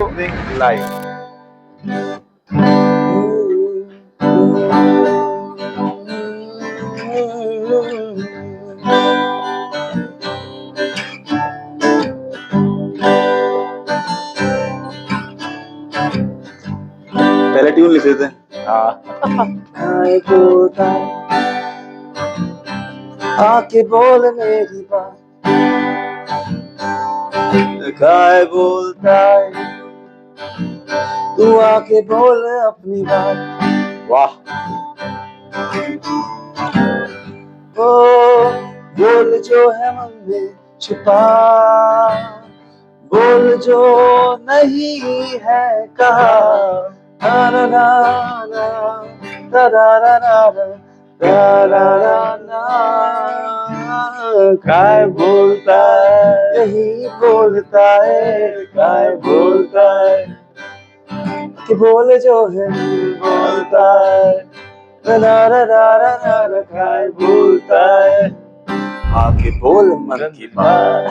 Live. पहले tune लिख देते हैं। काय बोलता आके बोल मेरी बात, काय बोलता है तू आके बोल अपनी बात। वाह, ओ बोल जो है मन में छुपा, बोल जो नहीं है कहा, ना ना ना ना ना ना ना ना ना, काय बोलता है यही बोलता है, काय बोलता है कि बोल जो है बोलता है, ना ना ना ना ना, काय बोलता है आके बोल मन की बात।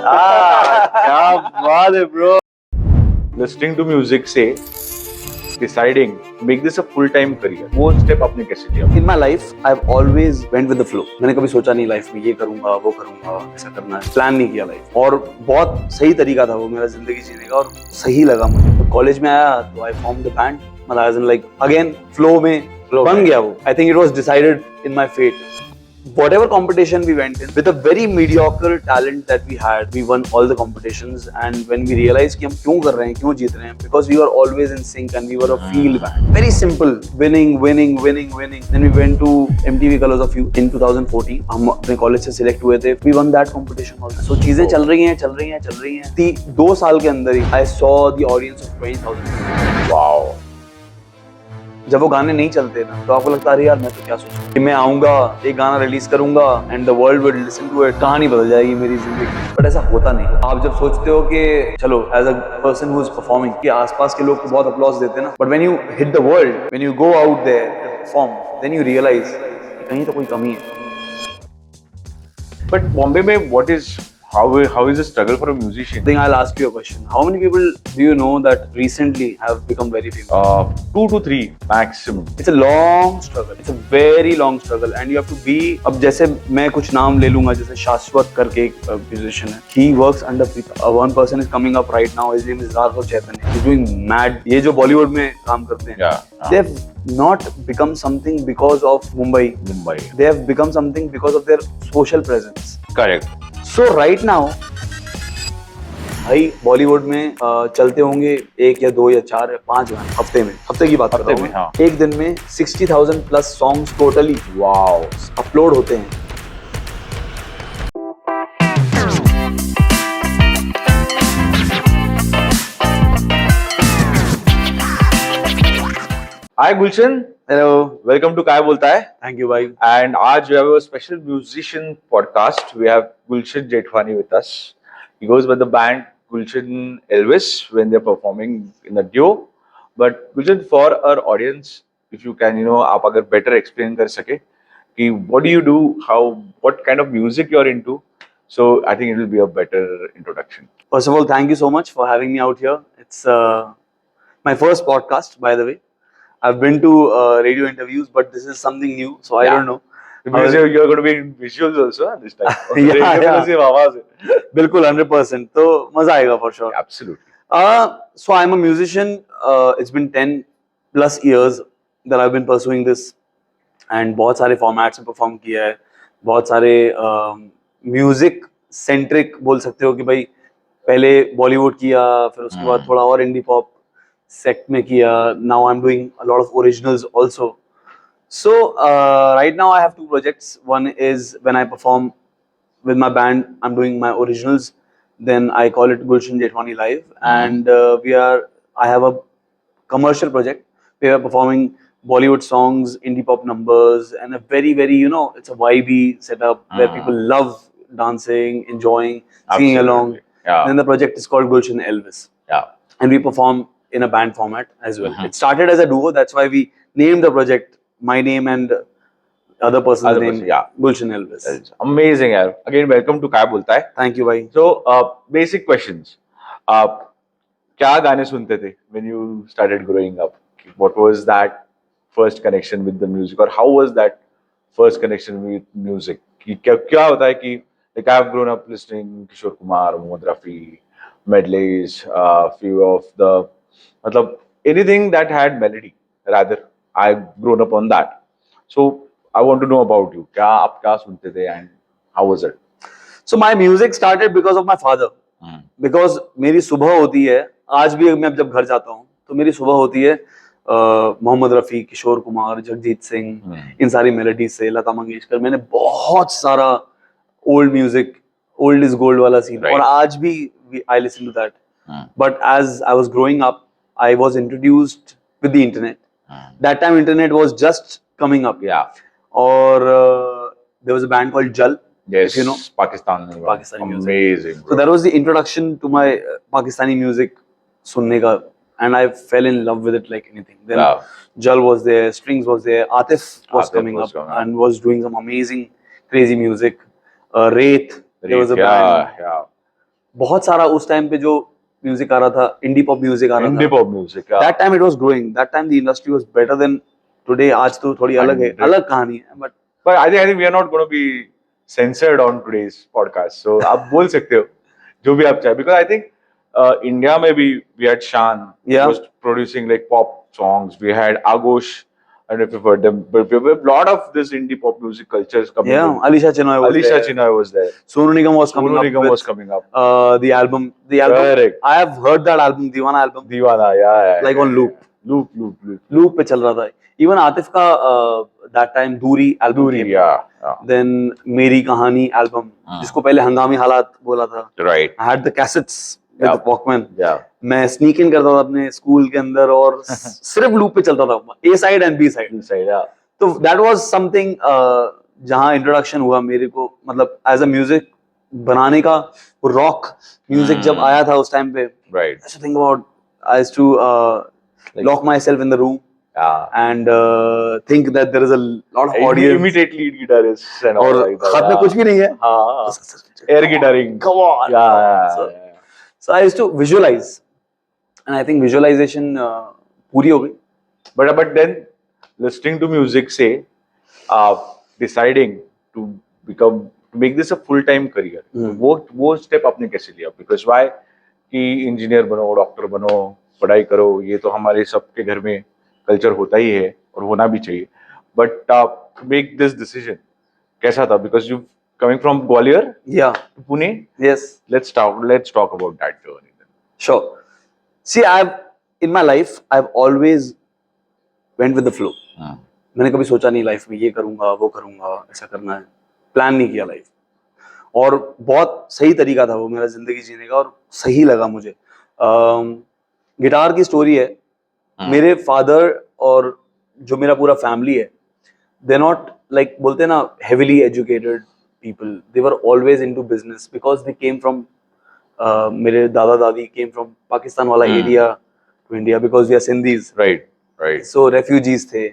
क्या बात है ब्रो। Listening to music से deciding to make this a full time career, वो step आपने कैसे लिया? In my life, I've always went with the flow. मैंने कभी सोचा नहीं लाइफ में ये करूंगा, वो करूंगा, ऐसा करना है, प्लान नहीं किया लाइफ। और बहुत सही तरीका था वो मेरा जिंदगी जीने का और सही लगा मुझे। तो कॉलेज में आया तो I formed the band, मतलब as in like again flow में बन गया वो। I think it was decided in my fate. Whatever competition we went in, with a very mediocre talent that we had, we won all the competitions. And when we realized कि हम क्यों कर रहे हैं, क्यों जीत रहे हैं, because we were always in sync and we were a field band. Very simple, winning, winning, winning, winning. Then we went to MTV Colors of Youth in 2014. हम अपने कॉलेज से सिलेक्ट हुए थे. We won that competition also. So चीजें चल रही हैं, चल रही हैं, चल रही हैं. 2 साल के अंदर ही I saw the audience of 20,000. Wow. जब वो गाने नहीं चलते ना तो आपको लगता है यार मैं तो क्या सोचूं कि मैं आऊंगा एक गाना रिलीज करूंगा and the world will listen to it, कहानी बदल जाएगी मेरी जिंदगी। बट ऐसा होता नहीं। आप जब सोचते हो कि चलो as a person who is performing कि आसपास के लोग तो बहुत अपलॉज देते हैं ना, but when you hit the world, when you go out there perform, then you realise कहीं तो कोई कमी है। But Bombay में what is how is the struggle for a musician? I think I'll ask you a question. How many people do you know that recently have become very famous? 2 to 3 maximum. It's a long struggle. It's a very long struggle, and you have to be. अब जैसे मैं कुछ नाम ले लूंगा, जैसे शाश्वत करके एक musician है. He works under one person is coming up right now. His name is Raghav Chaitanya. He's doing mad. ये जो बॉलीवुड में काम करते हैं. Yeah. They've not become something because of Mumbai. They have become something because of their social presence. Correct. So right now, भाई बॉलीवुड में चलते होंगे 1 या 2 या 4 या 5 गाने हफ्ते की बात कर रहा हूँ। हाँ। एक दिन में 60,000 plus songs totally Wow. Upload होते हैं। Hi Gulshan. Hello, Welcome to काय बोलता है. थैंक यू भाई। And आज we have a special musician podcast. We have Gulshan Jethwani with us. He goes by the band Gulshan Elvis when they're performing in a duo. But Gulshan, for our audience, if you can, आप अगर better explain कर सके कि what do you do, what kind of music you're into. So I think it will be a better introduction. First of all, thank you so much for having me out here. It's my first podcast, by the way. I've been to radio interviews, but this is something new, so I don't know. Because you're going to be in visuals also this time. Yeah. सिर्फ आवाज है. बिल्कुल 100%. तो मजा आएगा for sure. Absolutely. So I'm a musician. It's been 10 plus years that I've been pursuing this, and बहुत सारे formats में perform किया है, बहुत सारे music centric बोल सकते हो कि भाई पहले Bollywood किया, फिर उसके बाद थोड़ा और indie pop sect में किया. Now I'm doing a lot of originals also. So right now I have 2 projects. One is when I perform with my band, I'm doing my originals. Then I call it Gulshan Jethwani Live, and I have a commercial project where we're performing Bollywood songs, indie pop numbers, and a very, very, it's a vibey setup where people love dancing, enjoying, singing along. Yeah. Then the project is called Gulshan Elvis. Yeah. And we perform in a band format as well. It started as a duo, that's why we named the project my name and other person's name, Gulshan Elvis. That's amazing, yaar. Again, welcome to काय बोलता है. Thank you, bhai. So, basic questions. क्या गाने सुनते थे when you started growing up? What was that first connection with the music, or how was that first connection with music? कि क्या होता है कि like I've grown up listening Kishore Kumar, Mohammad Rafi, medleys, few of the मतलब anything that had melody. Rather, I've grown up on that. So I want to know about you. क्या आप क्या सुनते थे and how was it? So my music started because of my father. Because मेरी सुबह होती है, आज भी मैं जब घर जाता हूँ तो मेरी सुबह होती है मोहम्मद रफ़ी, किशोर कुमार, जगजीत सिंह, इन सारी मेलोडी से, लता मंगेशकर, मैंने बहुत सारा old music, old is gold वाला सीन, और आज भी I listen to that. But as I was growing up, I was introduced with the internet. That time internet was just coming up. और there was a band called Jal. Yes, you know, Pakistani music. Amazing. So that was the introduction to my Pakistani music sunne ka, and I fell in love with it like anything. Then Jal was there, Strings was there, Atif was coming up and was doing some amazing crazy music. Wraith, there was a band. बहुत सारा उस time पे जो music आ रहा था, indie pop music आ रहा था. Indie pop music. That time it was growing. That time the industry was better than today. आज तो थोड़ी अलग है, अलग कहानी है. But I think we are not going to be censored on today's podcast, so आप बोल सकते हो जो भी आप चाहे, because I think India में भी we had Shan, was producing like pop songs. We had Agosh, I don't know if you've heard them, but we have a lot of this indie pop music culture is coming. Yeah, Alisha Chinoy was there. Sonu Nigam was coming up. The album. Correct. I have heard that album, Deewana album. Deewana, yeah. Like on loop. Loop पे चल रहा था. Even Atif का that time Duri album. Yeah. Then मेरी कहानी album, जिसको पहले हंगामी हालात बोला था. Right. I had the cassettes with the Walkman. Yeah. मैं sneak in करता था अपने स्कूल के अंदर और सिर्फ लूप पे चलता था, A side and B side. Yeah. तो that was something जहाँ introduction हुआ मेरे को, मतलब as a music बनाने का. रॉक म्यूजिक जब आया था उस टाइम पे, right. I used to think about, I used to lock myself in the room. And think that there is a lot of audience. Imitate lead guitarists and all like that. हाथ में कुछ भी नहीं है. Air guitaring. Come on. Yeah. So I used to visualize, and I think visualization पूरी हो गई. But then listening to music, say, deciding to make this a full-time career. वो step आपने कैसे लिया? Because why? कि इंजीनियर बनो, doctor बनो, पढ़ाई करो, ये तो हमारे सबके घर में कल्चर होता ही है और होना भी चाहिए. बट मेक दिस डिसीजन कैसा था? Because you coming from Gwalior to Pune. Yes, let's talk about that journey. Sure. See, I have in my life, I have always went with the flow. मैंने कभी सोचा नहीं लाइफ में ये करूंगा, वो करूंगा, ऐसा करना है. प्लान नहीं किया लाइफ. और बहुत सही तरीका था वो मेरा जिंदगी जीने का, और सही लगा मुझे. गिटार की स्टोरी है. मेरे फादर और जो मेरा पूरा फैमिली है, दे नॉट लाइक, बोलते हैं ना, heavily educated people. They were always into business because they came from, मेरे दादा दादी केम फ्रॉम पाकिस्तान वाला area to India, because we are Sindhis. Right. So refugees थे,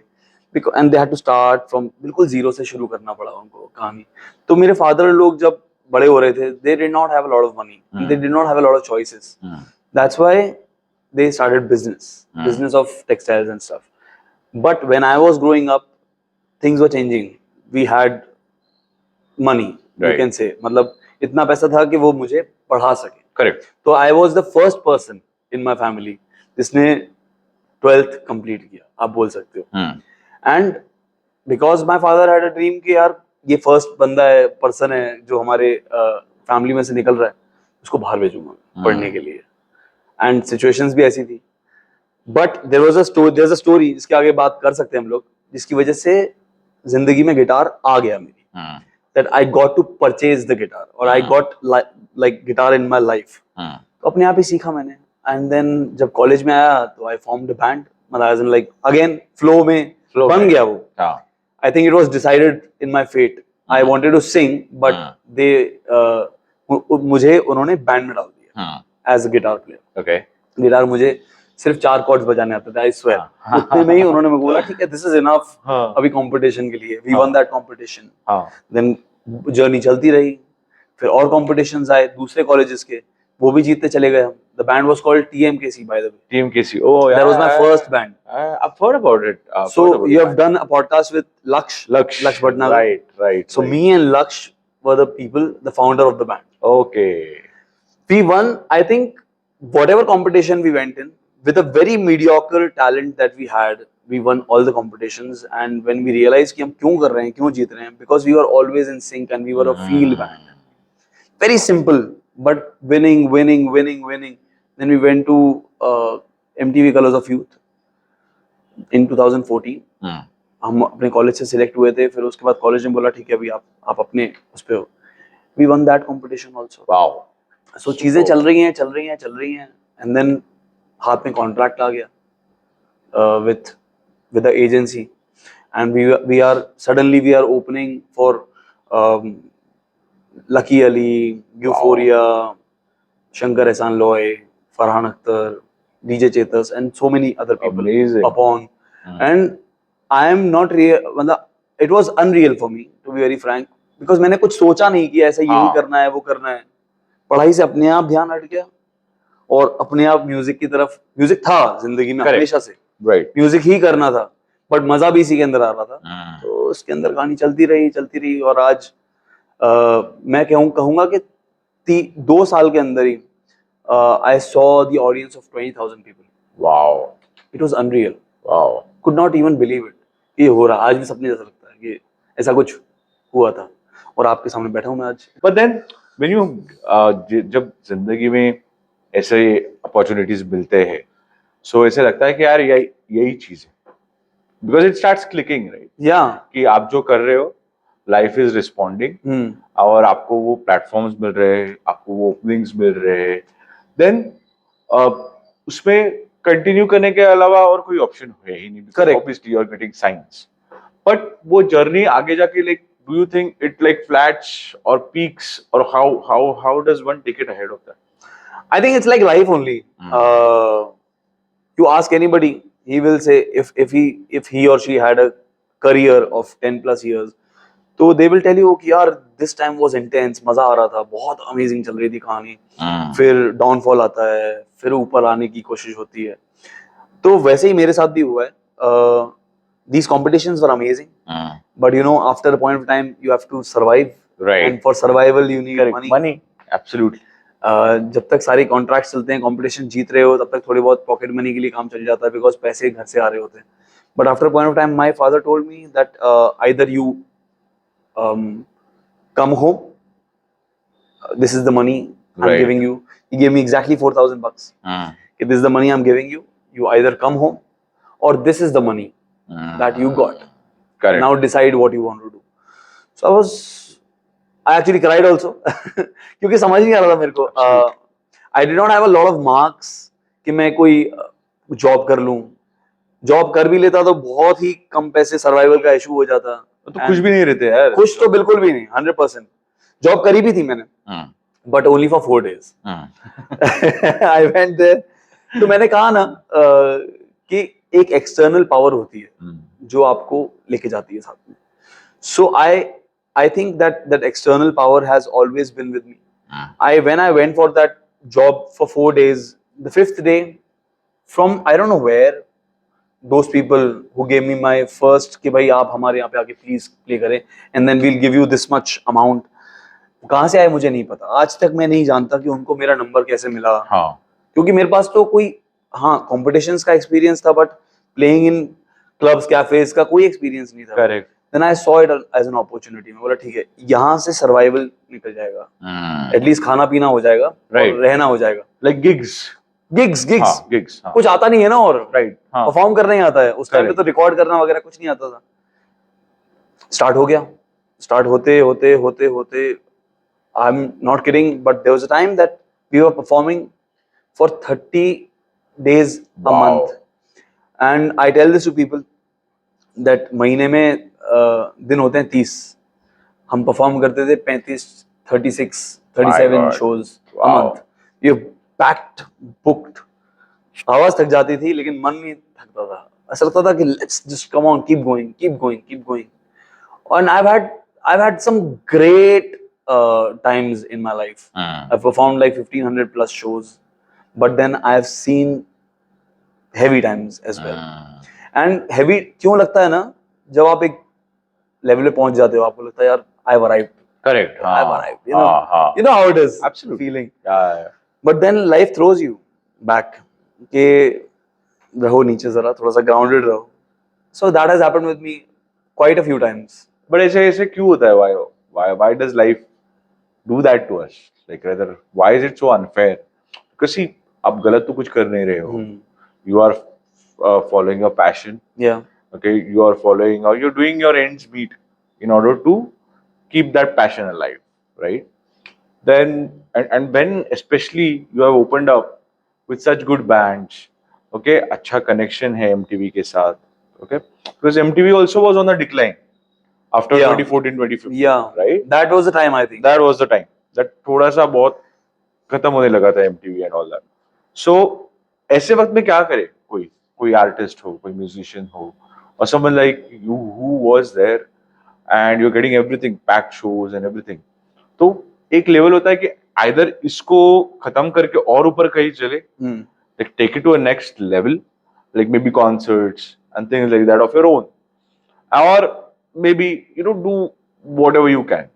and they had to start from बिल्कुल zero से शुरू करना पड़ा उनको कहानी. तो मेरे फादर लोग जब बड़े हो रहे थे, they did not have a lot of money. They did not have a lot of choices. That's why they started business of textiles and stuff. But when I was growing up, things were changing. We had money, you can say. मतलब इतना पैसा था कि वो मुझे पढ़ा सके. Correct. तो I was the first person in my family जिसने 12th complete किया, आप बोल सकते हो. And because my father had a dream कि यार ये फर्स्ट बंदा है, पर्सन है जो हमारे फैमिली में से निकल रहा है, उसको बाहर भेजूंगा पढ़ने के लिए. एंड सिचुएशंस भी ऐसी थी. बट देयर अ स्टोरी जिसके आगे बात कर सकते हैं हम लोग, जिसकी वजह से जिंदगी में गिटार आ गया मेरी. That I got to purchase the guitar, और I got like guitar in my life. तो अपने आप ही सीखा मैंने. एंड देन जब कॉलेज में आया तो आई फॉर्म्ड अ बैंड. मतलब लाइक अगेन फ्लो में बन गया वो. I think it was decided in my fate. I wanted to sing, but they मुझे उन्होंने बैंड में डाल दिया as a guitar player. Okay. Guitar मुझे सिर्फ 4 कॉर्ड्स बजाने आते थे, I swear. उतने में ही उन्होंने मेरे को बोला ठीक है, this is enough अभी कंपटीशन के लिए. We won that competition. Then journey चलती रही. फिर और कॉम्पिटिशन्स आए दूसरे कॉलेजेस के. वो भी जीतते चले गए हम. The band was called TMKC, by the way. TMKC. Oh, yeah. That was my first band. I've heard about it. I've heard So about you the have band. done a podcast with Laksh Bhatnagar. Right. So me and Laksh were the people, the founder of the band. Okay. We won, I think, whatever competition we went in, with a very mediocre talent that we had, we won all the competitions. And when we realized कि हम क्यों कर रहे हैं, क्यों जीत रहे हैं, because we were always in sync and we were a field band. Very simple, but winning. Then we went to MTV Colors of Youth in 2014. हम अपने कॉलेज से सिलेक्ट हुए थे. फिर उसके बाद कॉलेज ने बोला ठीक है अभी आप अपने उस पे हो. We won that competition also. Wow. So चीजें चल रही हैं and then हाथ में कॉन्ट्रैक्ट आ गया with the agency, and we are opening for Lucky Ali, Euphoria, Shankar Ehsaan Loy, Farhan Akhtar, DJ Chetas, and so many other people. Amazing. Upon. And I am not real. It was unreal for me, to be very frank, because मैंने कुछ सोचा नहीं कि ऐसा यही करना है वो करना है. पढ़ाई से अपने आप ध्यान हट गया और अपने आप म्यूजिक की तरफ. म्यूजिक था जिंदगी में हमेशा से. Right. म्यूजिक ही करना था, बट मजा भी इसी के अंदर आ रहा था. तो उसके अंदर कहानी चलती रही और आज मैं कहूँगा कि 2 साल के अंदर ही I saw the audience of 20,000 people. Wow. It was unreal. Wow. Could not even believe it. ये हो रहा आज भी सपने जैसा लगता है कि ऐसा कुछ हुआ था और आपके सामने बैठा हूँ मैं आज. But then when you जब जिंदगी में ऐसे अपॉर्चुनिटीज मिलते हैं, सो ऐसे लगता है कि यार यही चीज है, because it starts clicking, right? या कि आप जो कर रहे हो, लाइफ इज रिस्पॉन्डिंग, और आपको वो प्लेटफॉर्म्स मिल रहे हैं, आपको वो ओपनिंग्स मिल रहे हैं, देन उसमें कंटिन्यू करने के अलावा और कोई ऑप्शन है ही नहीं. Correct. Obviously you are getting science, but वो जर्नी आगे जाके like do you think it like flats और पीक्स, और how does one take it ahead of that? I think it's like life only. You ask anybody, he will say if he or she had a career of 10 plus years, तो they will tell you कि यार this time was intense, मजा आ रहा था, बहुत amazing चल रही थी कहानी. फिर डाउनफॉल आता है, फिर ऊपर आने की कोशिश होती है. तो वैसे ही मेरे साथ भी हुआ है. These competitions were amazing, but you know after a point of time you have to survive, right? And for survival you need money. Absolutely. जब तक सारे कॉन्ट्रैक्ट चलते हैं, कंपटीशन जीत रहे हो, तब तक थोड़ी बहुत पॉकेट मनी के लिए काम चल जाता है, बिकॉज पैसे घर से आ रहे होते हैं. But after point of time my father told me that either you come home, this is the money I am giving you. He give me exactly $4,000. This is the money I'm giving you. You either come home or this is the money that you got. Correct. Now decide what you want to do. So I actually cried also क्योंकि समझ नहीं आ रहा था मेरे को. I did not have a lot of marks कि मैं कोई जॉब कर लूं. जॉब कर भी लेता तो बहुत ही कम पैसे, सर्वाइवल का इशू हो जाता. तो कुछ भी नहीं रहते यार. कुछ तो बिल्कुल भी नहीं. 100%. जॉब करी भी थी मैंने, but only for 4 days. I went there. तो मैंने कहा ना कि एक एक्सटर्नल पावर होती है जो आपको लेके जाती है साथ में. So I think that external power has always been with me. When I went for that job for 4 days, the 5th day, from I don't know where, those people who gave me my first कि भाई आप हमारे यहाँ पे आके please play करें and then we'll give you this much amount. कहाँ से आए मुझे नहीं पता. आज तक मैं नहीं जानता कि उनको मेरा नंबर कैसे मिला. क्योंकि मेरे पास तो कोई कॉम्पिटिशंस का एक्सपीरियंस था, but playing in clubs, cafes का कोई एक्सपीरियंस नहीं था. Correct. Then I saw it as an opportunity. मैं बोला ठीक है, यहाँ से सर्वाइवल निकल जाएगा, एटलीस्ट खाना पीना हो जाएगा, right. रहना हो जाएगा. Like gigs. कुछ आता नहीं है ना, और राइट, परफॉर्म करना ही आता है. उस टाइम पे तो रिकॉर्ड करना वगैरह कुछ नहीं आता था. स्टार्ट हो गया. स्टार्ट होते I am not kidding, but there was a time that we were performing for 30 days a month. And I tell this to people that महीने में दिन होते हैं 30. हम परफॉर्म करते थे 35, 36, 37 shows a month. ये packed, booked. आवाज थक जाती थी लेकिन मन नहीं थकता था. ऐसा लगता था कि let's just come on, keep going. And I've had some great times in my life. I've performed like 1500 plus shows, but then I've seen heavy times as well. And heavy क्यों लगता है ना, जब आप एक लेवल पे पहुंच जाते हो, आपको लगता है यार I've arrived. Correct. I've arrived. You know how it is. Absolutely. Feeling. Yeah. But then life throws you back. कि रहो नीचे जरा, थोड़ा सा grounded रहो. So that has happened with me quite a few times. But ऐसे ऐसे क्यों होता है? Why does life do that to us? Like rather, why is it so unfair? Because see, आप गलत तो कुछ कर नहीं रहे हो. You are following your passion. Yeah. Okay, you are following or you're doing your ends meet in order to keep that passion alive, right? Then and when especially you have opened up with such good bands, okay, अच्छा connection है MTV के साथ, okay, because MTV also was on the decline after Yeah. 2014 2015, Yeah. right? That was the time, I think. That was the time that थोड़ा सा बहुत खत्म होने लगा था MTV and all that. So ऐसे वक्त में क्या करे कोई artist हो, कोई musician हो, or someone like you who was there and you're getting everything, packed shows and everything. तो एक लेवल होता है कि either इसको खत्म करके और ऊपर कहीं चले, like take it to a next level, like maybe concerts and things like that of your own, or maybe do whatever you can.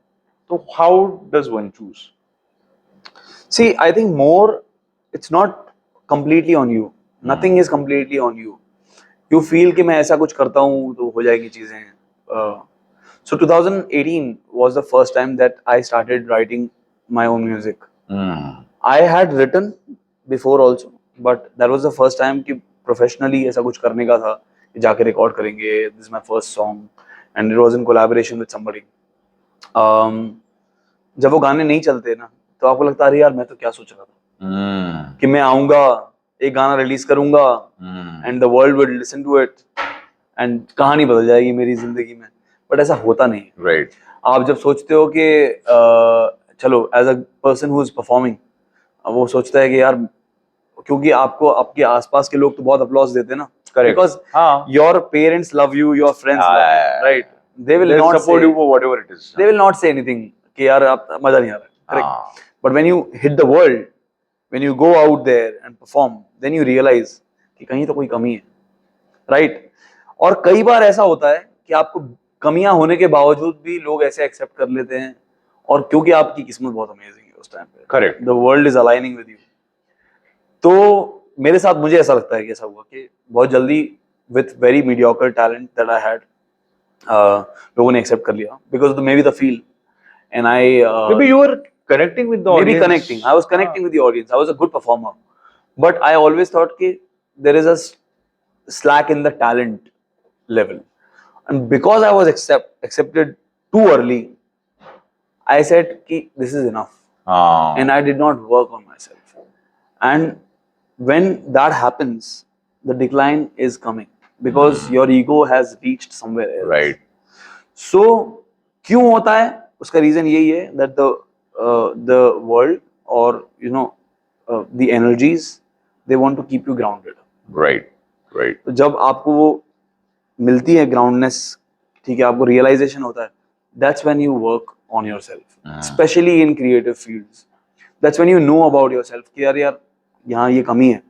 So how does one choose? See, I think more, it's not completely on you. Nothing is completely on you. You feel कि मैं ऐसा कुछ करता हूँ तो हो जाएगी चीजें. So 2018 was the first time that I started writing my own music. I had written before also, but that was the first time कि professionally ऐसा कुछ करने का था कि जाके record करेंगे. This is my first song and it was in collaboration with somebody. जब वो गाने नहीं चलते ना, तो आपको लगता है अरे यार मैं तो क्या सोच रहा था कि मैं आऊंगा, एक गाना रिलीज करूंगा and the world will listen to it and कहानी बदल जाएगी मेरी जिंदगी में. बट ऐसा होता नहीं है. Right. आप जब सोचते हो कि चलो as a person who is performing, वो सोचता है कि यार क्योंकि आपको आपके आसपास के लोग तो बहुत अपलॉज देते हैं ना. Correct. Because your parents love you, your friends love you, right? They will They'll not support say, you for whatever it is. they will not say anything कि यार आप मजा नहीं आ रहा. Correct. But when you hit the world, when you go out there and perform, then you realize कि कहीं तो कोई कमी है, right? और कई बार ऐसा होता है कि आपको कमियां होने के बावजूद भी लोग ऐसे एक्सेप्ट कर लेते हैं, और क्योंकि आपकी किस्मत बहुत अमेजिंग है उस टाइम पे. Correct. The world is aligning with you. तो मेरे साथ मुझे ऐसा लगता है कि ऐसा हुआ कि बहुत जल्दी with very mediocre talent that I had, लोगों ने एक्सेप्ट कर लिया because of maybe the feel. And I Maybe you were connecting with the maybe audience. connecting. I was connecting with the audience. I was a good performer, but I always thought that there is a slack in the talent level, and because I was accepted too early, I said कि this is enough, and I did not work on myself. And when that happens, the decline is coming because your ego has reached somewhere else. Right. So क्यों होता है? उसका reason यही है that the world or the energies, they want to keep you grounded. Right. Right. तो जब आपको वो मिलती है groundness, ठीक है, आपको realization होता है, that's when you work on yourself, especially in creative fields. That's when you know about yourself कि यार यहाँ ये कमी है,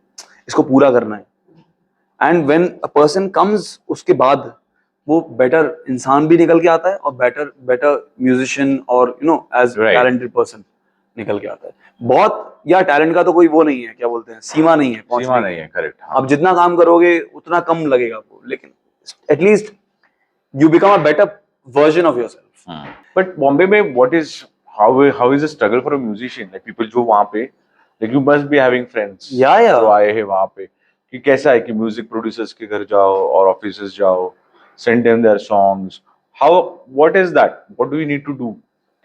इसको पूरा करना है. And when a person comes, उसके बाद वो बेटर इंसान भी निकल के आता है और बेटर म्यूजिशियन और एज टैलेंटेड पर्सन निकल के आता है. बहुत या टैलेंट का तो कोई वो नहीं है, क्या बोलते हैं, सीमा नहीं है, सीमा नहीं है. करेक्ट. आप जितना काम करोगे उतना कम लगेगा आपको, लेकिन at least you become a better version of yourself. But Bombay में what is how is the struggle for a musician, like people जो वहां पे, like you must be having friends जो आए हैं वहां पे, कि कैसा है कि म्यूजिक प्रोड्यूसर्स के घर जाओ और ऑफिसेस जाओ, send them their songs. What is that? What do you need to do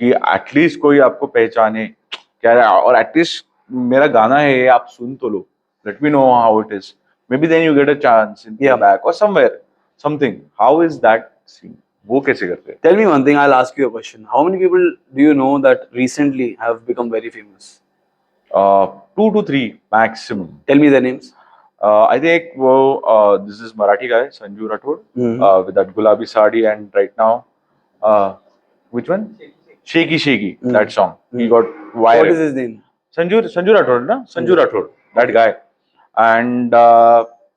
कि at least कोई आपको पहचाने क्या, और at least मेरा गाना है ये आप सुन तो लो, let me know how it is, maybe then you get a chance in the back or somewhere something. How is that scene? वो कैसे करते हैं? Tell me one thing, I'll ask you a question. How many people do you know that recently have become very famous? 2 to 3 maximum. Tell me their names. I think this is Marathi guy Sanju Rathod with that Gulabi Sadi, and right now which one? Shaky, that song. He Hmm. got What viral. is his name? Sanju Rathod, na? Sanju Rathod, that guy. And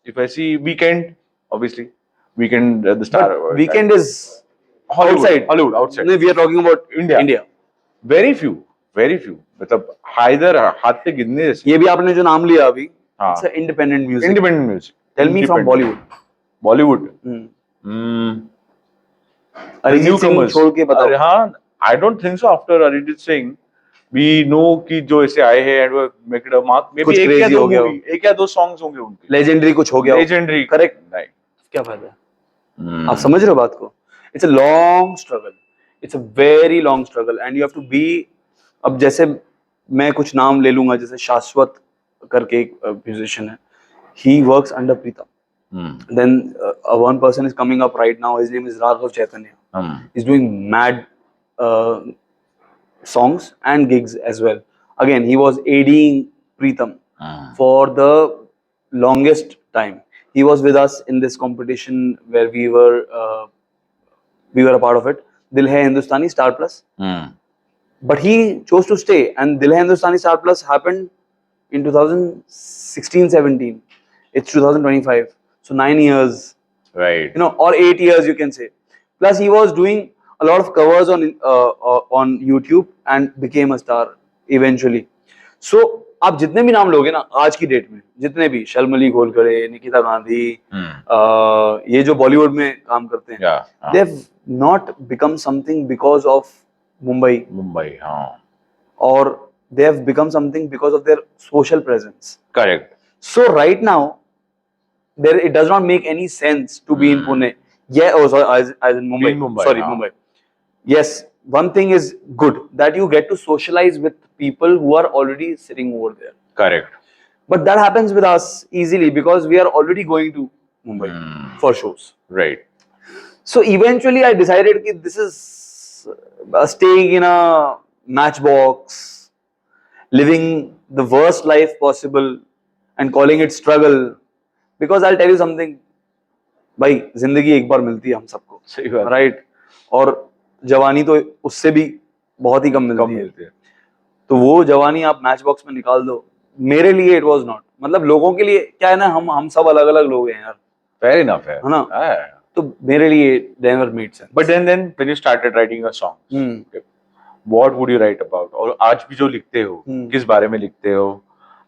if I see Weekend, obviously, Weekend, the star. But Weekend is Hollywood, outside. Hollywood, outside. No, we are talking about India. India. Very few. मतलब इधर हाथ पे गिनने जैसे. ये भी आपने जो नाम लिया अभी, हाँ. it's an independent music. Independent music. Tell me from Bollywood. Bollywood. Hmm. The Arijit Singh newcomers. छोड़ के बताओ. अरे हाँ, I don't think so. After Arijit Singh, we know कि जो ऐसे आए हैं and वो make it a mark. Maybe कुछ एक या crazy दो हो गया movie, एक या दो songs होंगे उनके. Legendary कुछ हो गया हो. Legendary. Correct. Right. क्या फायदा है? आप समझ रहे हो बात को? It's a long struggle. It's a very long struggle and you have to be. अब जैसे मैं कुछ नाम ले लूंगा, जैसे शाश्वत करके एक म्यूजिशियन है. He works under Pritam. Then one person is coming up right now. His name is Raghav Chaitanya. He's doing mad songs and gigs as well. Again, he was ADing Pritam for the longest time. He was with us in this competition where we were a part of it. Dil Hai Hindustani Star Plus. But he chose to stay, and Dil Hai Hindustani Star Plus happened in 2016-17. It's 2025, so 9 years, Right. or 8 years you can say. Plus, he was doing a lot of covers on YouTube and became a star eventually. So, आप जितने भी नाम लोगे ना आज की date में, जितने भी शलमली खोलकरे, निकिता गांधी, ये जो बॉलीवुड में काम करते हैं, they have not become something because of Mumbai, हाँ. or they have become something because of their social presence. Correct. So right now, it does not make any sense to be in Pune. Yeah, as in Mumbai. In Mumbai, Sorry, हाँ. Mumbai. Yes, one thing is good that you get to socialize with people who are already sitting over there. Correct. But that happens with us easily because we are already going to Mumbai for shows. Right. So eventually, I decided that this is staying in a matchbox, living the worst life possible, and calling it struggle. Because I'll tell you something, भाई जिंदगी एक बार मिलती है हम सबको, सही बात. Right? और जवानी तो उससे भी बहुत ही कम मिलती है. तो वो जवानी आप मैच बॉक्स में निकाल दो. मेरे लिए इट वाज नॉट. मतलब लोगों के लिए क्या है ना, हम सब अलग अलग लोग हैं यार. Fair enough है ना? तो मेरे लिए never made sense. But then when you started writing a song, what would you write about? और आज भी जो लिखते हो, किस बारे में लिखते हो?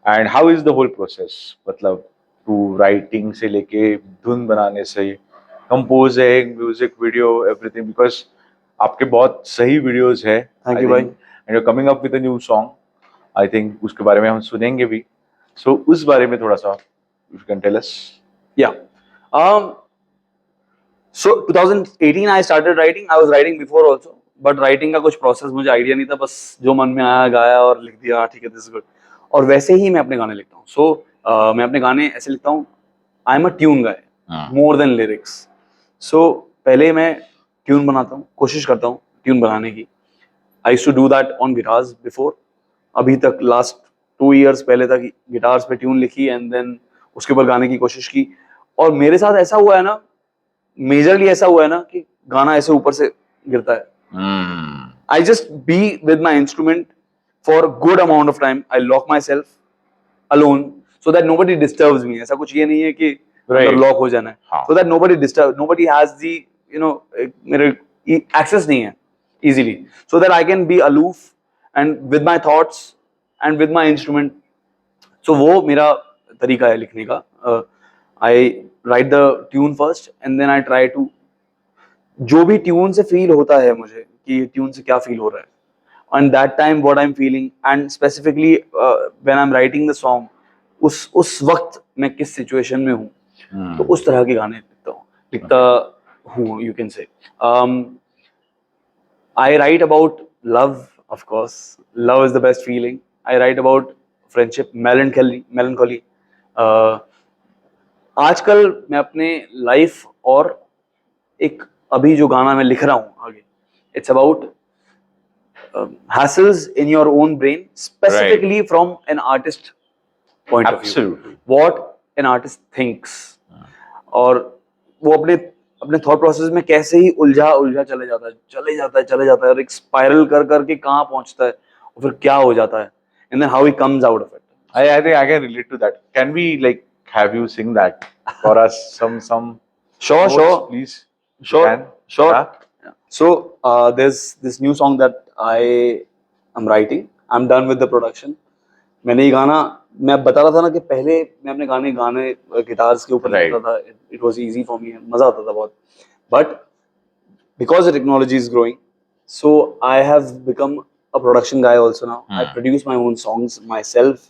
And how is the whole process? मतलब to writing से लेके धुन बनाने से, composing, music video, everything. Because आपके बहुत सही videos है. Thank you भाई. And you're coming up with a new song. I think उसके बारे में हम सुनेंगे भी. So उस बारे में थोड़ा सा, if you can tell us. Yeah. So 2018 I started writing. I was writing before also, but writing का कुछ process मुझे idea नहीं था. बस जो मन में आया गाया और लिख दिया, ठीक है, this is good. और वैसे ही मैं अपने गाने लिखता हूँ. So मैं अपने गाने ऐसे लिखता हूँ. I'm a tune guy, more than lyrics. So पहले मैं tune बनाता हूँ, कोशिश करता हूँ tune बनाने की. I used to do that on guitars before. अभी तक last 2 years पहले तक guitars पे tune लिखी and then उसके ऊपर गाने की कोशिश की. और मेरे साथ ऐसा हुआ है ना, मेजरली ऐसा हुआ है ना कि गाना ऐसे ऊपर से गिरता है. I just be with my instrument for a good amount of time. I lock myself alone so that nobody disturbs me. ऐसा कुछ ये नहीं है कि लॉक हो जाना है. So that nobody has the मेरे access नहीं है easily. So that I can be aloof and with my thoughts and with my instrument. So वो मेरा तरीका है लिखने का. I write the tune first and then I try to जो भी ट्यून से फील होता है मुझे कि ट्यून से क्या फील हो रहा है, and that time what I'm feeling and specifically when I'm writing the song उस वक्त मैं किस सिचुएशन में हूँ, तो उस तरह के गाने लिखता हूँ you can say. I write about love, of course. Love is the best feeling. I write about friendship, melancholy. आजकल मैं अपने लाइफ और एक अभी जो गाना मैं लिख रहा हूँ आगे, it's about hassles in your own brain, specifically from an artist point of view. What an artist thinks. और वो अपने अपने थॉट प्रोसेस में कैसे ही उलझा चले जाता है और एक स्पाइरल कर करके कहाँ पहुंचता है और फिर क्या हो जाता है, and then how he comes out of it. I think I can relate to that. Can we like have you sing that for us? Some Sure, notes, sure. please. If you Sure, can. sure. Yeah? So there's this new song that I am writing. I'm done with the production. मैंने ये गाना, मैं अब बता रहा था ना कि पहले मैं अपने गाने गिटार्स के ऊपर Right. लिखता था. It was easy for me. मजा आता था बहुत. But because the technology is growing, so I have become a production guy also now. I Hmm. produce my own songs myself.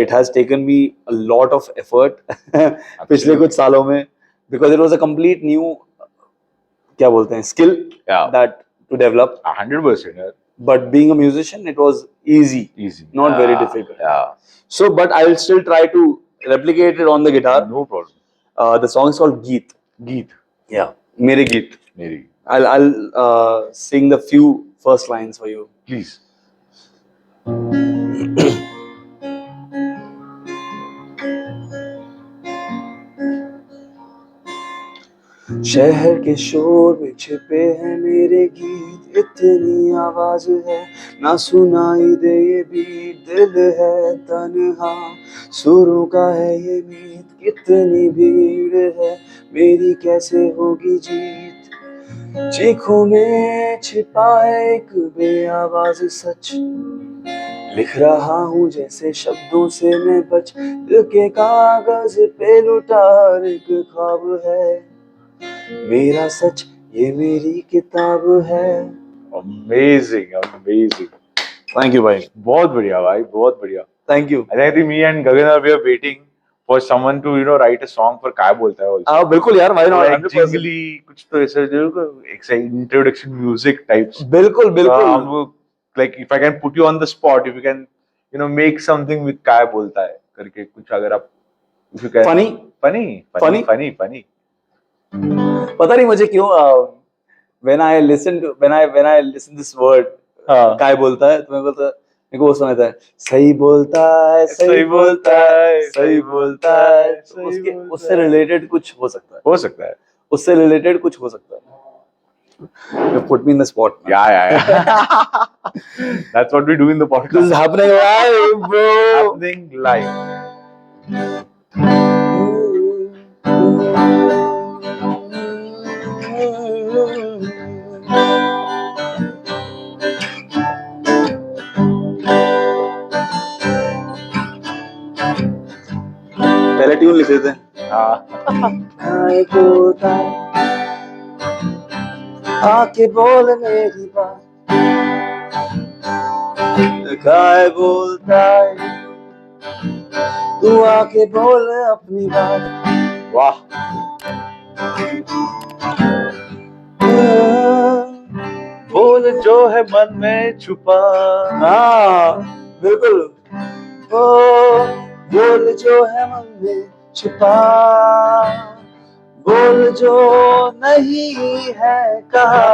It has taken me a lot of effort पिछले कुछ सालों में, because it was a complete new, क्या बोलते हैं, skill Yeah. that to develop. 100%. Yeah. But being a musician, it was easy, Easy. not very Yeah, difficult. Yeah. So, but I will still try to replicate it on the guitar. No problem. The song is called Geet. Geet. Yeah, मेरे गीत. Meri. I'll sing the few first lines for you. Please. शहर के शोर में छिपे हैं मेरे गीत, इतनी आवाज है ना सुनाई दे ये बीट, दिल है तन्हा सुरों का है ये मीत, कितनी भीड़ है मेरी कैसे होगी जीत, चीखों में छिपा है एक बेआवाज सच, लिख रहा हूँ जैसे शब्दों से मैं बच, दिल के कागज पे लुटा एक ख्वाब है मेरा सच, ये मेरी किताब है. Amazing. Amazing. Thank you, भाई. बहुत बढ़िया भाई, बहुत बढ़िया. Thank you. I think me and Gagan are we are waiting for someone to write a song for काय बोलता है also. बिल्कुल यार, why not? Like 100%. jingly कुछ तो ऐसा जो एक introduction music types. बिल्कुल बिल्कुल. हम लोग like if I can put you on the spot, if you can make something with काय बोलता है करके कुछ अगर आप if you can. Funny. पता नहीं मुझे क्यों when I listen this word, काय बोलता है, तो मेरे को वो सुनाता है, सही बोलता है सही बोलता है उससे रिलेटेड कुछ हो सकता है. उससे रिलेटेड कुछ हो सकता है. You put me in the spot. Yeah. That's what we do in the podcast. This is happening live, bro. Happening live. पहले ट्यून लिख देते हैं. काय बोलता है, आके बोल मेरी बात, काय बोलता है, तू आके बोल अपनी बात. वाह. बोल जो है मन में छुपा. हाँ बिल्कुल. ओ बोल जो है मन में छिपा, बोल जो नहीं है कहा,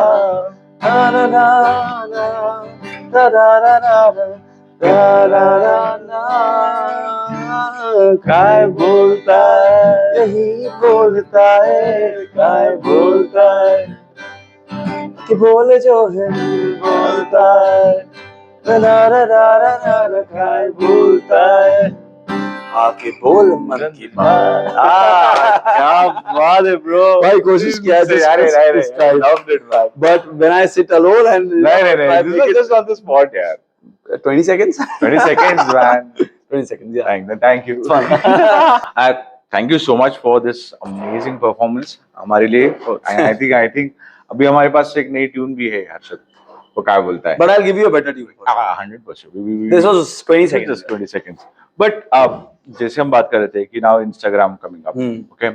ना ना ना ना दा दा दा दा दा दा काय बोलता है, यही बोलता है, काय बोलता है कि बोल जो है बोलता है, ना ना ना ना ना काय बोलता है, आके बोल मन की बात. क्या बात है ब्रो. भाई कोशिश किया है this time. Loved it man. But when I sit alone and नहीं this was just on the spot यार. 20 seconds. 20 seconds man. 20 seconds, yeah. Thank you. It's fun. Thank you so much for this amazing performance हमारे लिए. I think अभी हमारे पास एक नई tune भी है हर्षद, वो क्या बोलता है. But I'll give you a better tune. 100%. This was 20 seconds. Just 20 seconds. But जैसे हम बात कर रहे थे कि now Instagram coming up. Okay.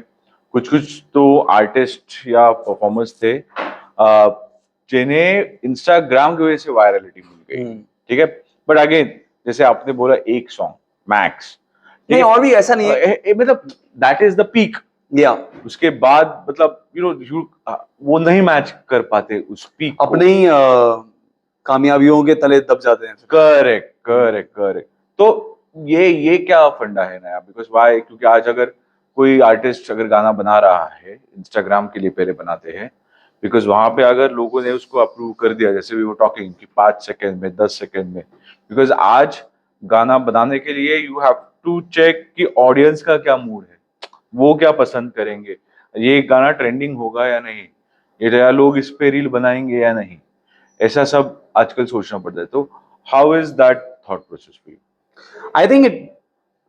कुछ तो आर्टिस्ट या परफॉर्मर्स थे जिन्हें इंस्टाग्राम की वजह से वायरलिटी मिल गई. ठीक है. बट अगेन जैसे आपने बोला एक सॉन्ग मैक्स, नहीं और भी ऐसा नहीं है, मतलब दैट इज द पीक. या उसके बाद मतलब वो नहीं मैच कर पाते उस पीक. अपनी कामयाबियों के तले दब जाते हैं. करेक्ट. तो ये क्या फंडा है नया, बिकॉज वाई, क्योंकि आज अगर कोई आर्टिस्ट अगर गाना बना रहा है, इंस्टाग्राम के लिए पहले बनाते हैं, बिकॉज वहां पे अगर लोगों ने उसको अप्रूव कर दिया, जैसे वी वो टॉकिंग कि 5 सेकंड में, 10 सेकंड में, बिकॉज आज गाना बनाने के लिए यू हैव टू चेक कि ऑडियंस का क्या मूड है, वो क्या पसंद करेंगे, ये गाना ट्रेंडिंग होगा या नहीं, ये या लोग इस पे रील बनाएंगे या नहीं, ऐसा सब आजकल सोचना पड़ता है. तो how is that thought process for you? I think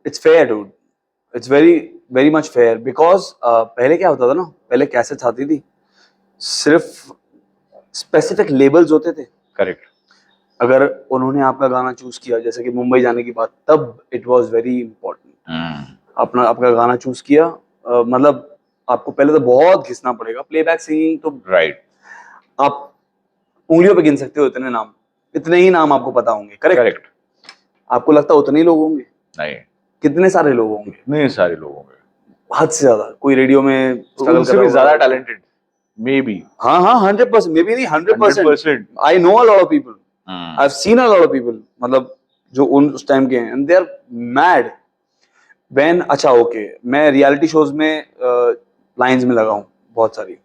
it's fair, dude. It's very much fair because पहले क्या होता था ना, पहले कैसेट्स आती थी, सिर्फ स्पेसिफिक लेबल्स होते थे. करेक्ट. अगर उन्होंने आपका गाना चूज किया, जैसे कि मुंबई जाने की बात, तब इट वाज वेरी इंपॉर्टेंट. आपका गाना चूज किया, मतलब आपको पहले तो बहुत घिसना पड़ेगा. प्लेबैक सिंगिंग तो राइट. आप उंगलियों पे गिन सकते हो इतने नाम, इतने ही नाम आपको पता होंगे. करेक्ट. करेक्ट. आपको लगता है उतने ही लोग होंगे? नहीं, कितने सारे लोग होंगे? इतने सारे लोग होंगे, हद से ज्यादा. कोई रेडियो में struggle उनसे कर रहा भी होगा. ज्यादा टैलेंटेड मे बी. हाँ हाँ, 100%, मे बी नहीं 100%. 100%. I know a lot of people, I have seen a lot of people, मतलब जो उस टाइम के हैं, and they are mad when. अच्छा ओके, मैं रियलिटी शोज में लाइंस में लगा हूँ बहुत सारी.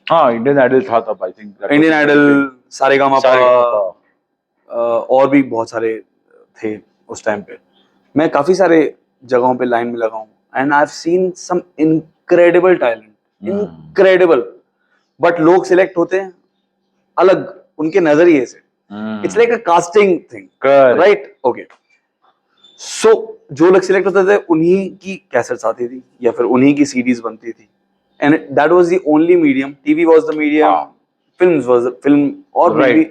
हाँ, इंडियन आइडल था तब, I think. Indian Idol, Sa Re Ga Ma Pa, और भी बहुत सारे थे उस टाइम पे. मैं काफी सारे जगहों पे लाइन में लगा हूँ, and I have seen some incredible talent, incredible. But लोग सिलेक्ट होते हैं अलग उनके नजरिए से. It's like a casting thing, right? Okay. So जो लोग सिलेक्ट होते थे, उन्हीं की कैसेट्स आती थी या फिर उन्हीं की सीडीज बनती थी, and that was the only medium. TV was the medium, films was film, और maybe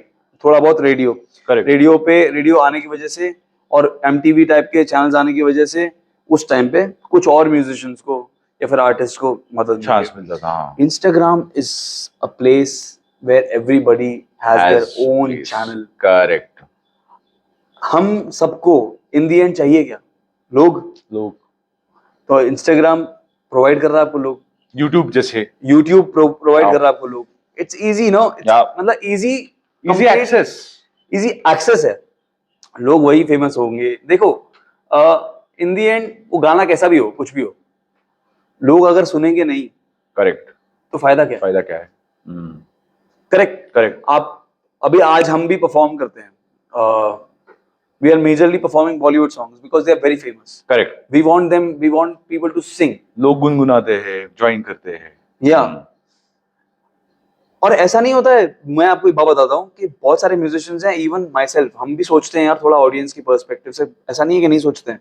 थोड़ा बहुत रेडियो. रेडियो पे, रेडियो आने की वजह से और एमटीवी टाइप के चैनल्स आने की वजह से उस टाइम पे कुछ और म्यूजिशियंस को या फिर आर्टिस्ट को मदद चांस मिलता था. Instagram is a place where everybody has their own channel. Correct. हम सबको इन दी एंड चाहिए क्या? लोग. तो इंस्टाग्राम प्रोवाइड कर रहा है आपको लोग, यूट्यूब जैसे, यूट्यूब प्रोवाइड कर रहा है आपको लोग. It's easy, no? मतलब इजी एक्सेस है. लोग वही फेमस होंगे. देखो, इन दी एंड वो गाना कैसा भी हो, कुछ भी हो, लोग अगर सुनेंगे नहीं, करेक्ट, तो फायदा क्या है? करेक्ट. आप अभी आज हम भी परफॉर्म करते हैं. We are majorly performing Bollywood songs because they are very famous. Correct. We want people to sing. लोग गुनगुनाते हैं, ज्वाइन करते हैं. या और ऐसा नहीं होता है. मैं आपको एक बात बताता हूँ कि बहुत सारे म्यूजिशियंस हैं, इवन माई सेल्फ, हम भी सोचते हैं यार थोड़ा ऑडियंस की पर्सपेक्टिव से. ऐसा नहीं है कि नहीं सोचते हैं,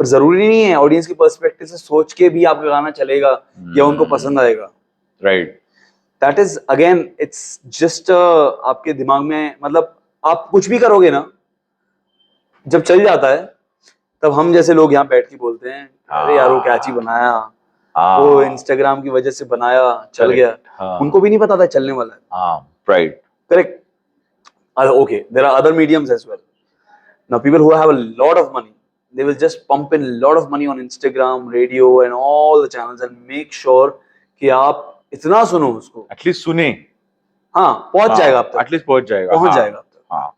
पर जरूरी नहीं है ऑडियंस की पर्सपेक्टिव से सोच के भी आपका गाना चलेगा या उनको पसंद आएगा. Right. That is again, it's just आपके दिमाग में, मतलब आप कुछ भी करोगे ना, जब चल जाता है तब हम जैसे लोग यहाँ बैठ के बोलते हैं, अरे यार वो कैची बनाया, वो इंस्टाग्राम की वजह से बनाया, चल गया. उनको भी नहीं पता था चलने वाला है. Right. Correct. Okay, there are other mediums as well. Now people who have a lot of money, they will just pump in a lot of money on Instagram, radio and all the channels and make sure कि आप इतना सुनो उसको, at least सुने. हाँ, पहुंच जाएगा आप तक, एटलीस्ट पहुंच जाएगा. आप तक. हाँ.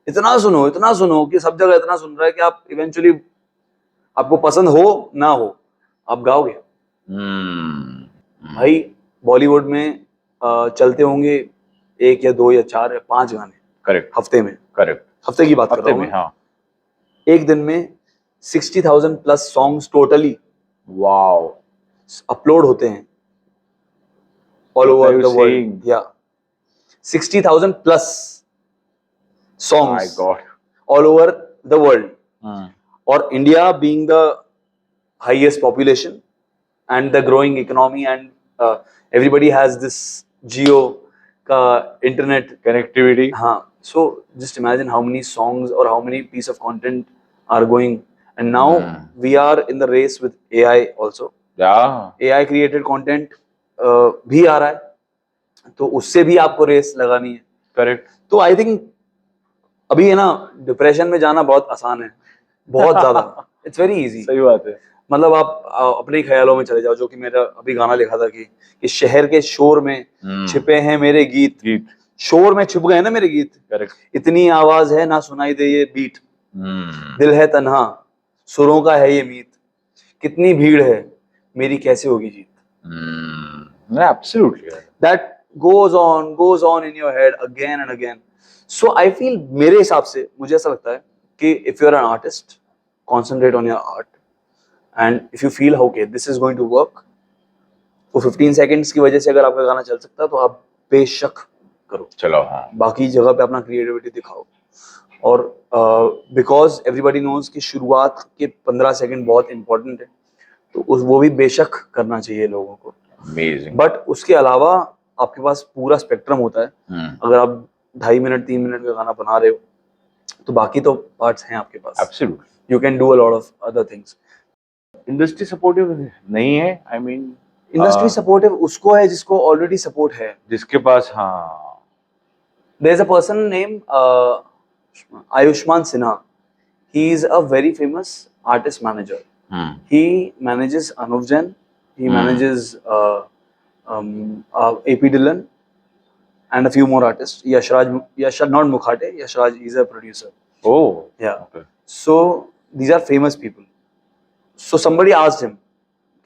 इतना सुनो कि सब जगह इतना सुन रहा है कि आप इवेंचुअली, आपको पसंद हो ना हो, आप गाओगे. भाई बॉलीवुड में चलते होंगे 1 या 2 या 4 या 5 गाने. करेक्ट. हफ्ते में. करेक्ट. हफ्ते की बात कर रहा हूँ मैं. हाँ. एक दिन में 60,000 plus songs totally wow upload होते हैं ऑल ओवर द वर्ल्ड. या 60,000 plus songs all over the world. Or India being the highest population and the growing economy, and everybody has this Jio ka internet connectivity. So just imagine how many songs or how many piece of content are going, and now we are in the race with AI also. AI created content भी आ रहा है, तो उससे भी आपको race लगानी है. Correct. तो आई थिंक अभी है ना, डिप्रेशन में जाना बहुत आसान है, बहुत ज्यादा. It's very easy. सही बात है. मतलब आप अपने ख्यालों में चले जाओ, जो कि मेरा अभी गाना लिखा था कि शहर के शोर में छिपे हैं मेरे गीत. शोर में छुप गए ना मेरे गीत. करेक्ट. इतनी आवाज है ना सुनाई दे ये बीट. दिल है तन्हा, सुरों का है ये मीत. कितनी भीड़ है मेरी कैसे होगी जीत. Absolutely. That goes on in your head again and again. So I feel, मेरे हिसाब से मुझे ऐसा लगता है कि if you're an artist, concentrate on your art, and if you feel okay, this is going to work, तो 15 seconds की वजह से अगर आपका गाना चल सकता है तो आप बेशक करो. चलो हाँ. बाकी जगह पे अपना क्रिएटिविटी दिखाओ. और बिकॉज एवरीबडी नोज कि शुरुआत के 15 सेकंड बहुत इंपॉर्टेंट है, तो वो भी बेशक करना चाहिए लोगों को. Amazing. बट उसके अलावा आपके पास पूरा स्पेक्ट्रम होता है. अगर आप 2.5 मिनट 3 मिनट का गाना बना रहे हो तो बाकी तो पार्ट्स हैं आपके पास. Absolutely. You can do a lot of other things. Industry supportive नहीं है. I mean, इंडस्ट्री सपोर्टिव उसको है जिसको ऑलरेडी सपोर्ट है. जिसके पास हाँ. There is a person named Ayushman Sinha. He is a very famous artist manager. He manages Anuv Jain. He manages AP Dillon and a few more artists. Yashraj, not Mukhate. Yashraj is a producer. Oh. Yeah. Okay. So these are famous people. So somebody asked him,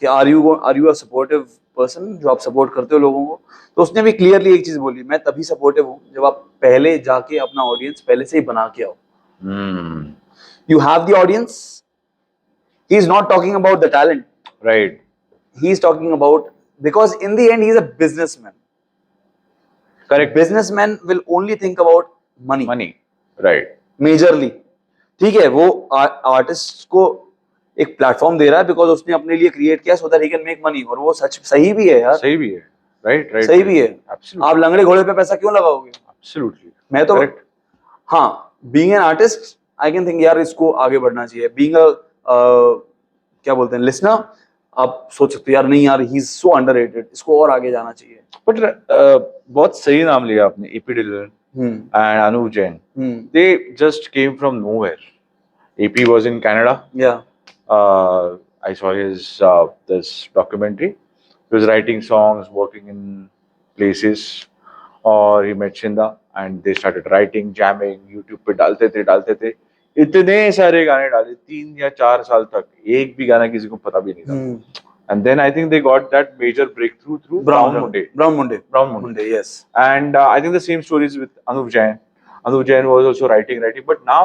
कि are you a supportive person, जो आप support करते हो लोगों को? तो उसने भी क्लियरली एक चीज बोली, मैं तभी सपोर्टिव हूँ जब आप पहले जाके अपना ऑडियंस पहले से ही बना के आओ. You have the audience. He is not talking about the talent. Right. He is talking about, because in the end he is a businessman. Correct. Businessman will only think about money. Money. Right. Majorly. ठीक है, वो artist को एक platform दे रहा है because उसने अपने लिए क्रिएट किया so that he can make money. और वो सही भी है यार. सही भी है. Right right. सही भी है. Absolutely. आप लंगड़े घोड़े पे पैसा क्यों लगाओगे? Absolutely. मैं तो Correct. हाँ, being an artist I can think यार इसको आगे बढ़ना चाहिए. बीइंग अ क्या बोलते हैं लिसनर, आप सोच सकते हो यार नहीं यार ही इज सो अंडररेटेड, इसको और आगे जाना चाहिए. बट बहुत सही नाम लिया आपने. AP Dillon and Anuv Jain. They just came from nowhere. AP was in Canada. Yeah. I saw his this documentary. He was writing songs, working in places, or he met Shinda and they started writing, jamming. YouTube पे डालते थे. इतने सारे गाने डाले 3 या 4 साल तक, एक भी गाना किसी को पता भी नहीं था. And then I think they got that major breakthrough through Brown Munde. Yes. And I think the same story is with Anuv Jain. Anuv Jain was also writing, but now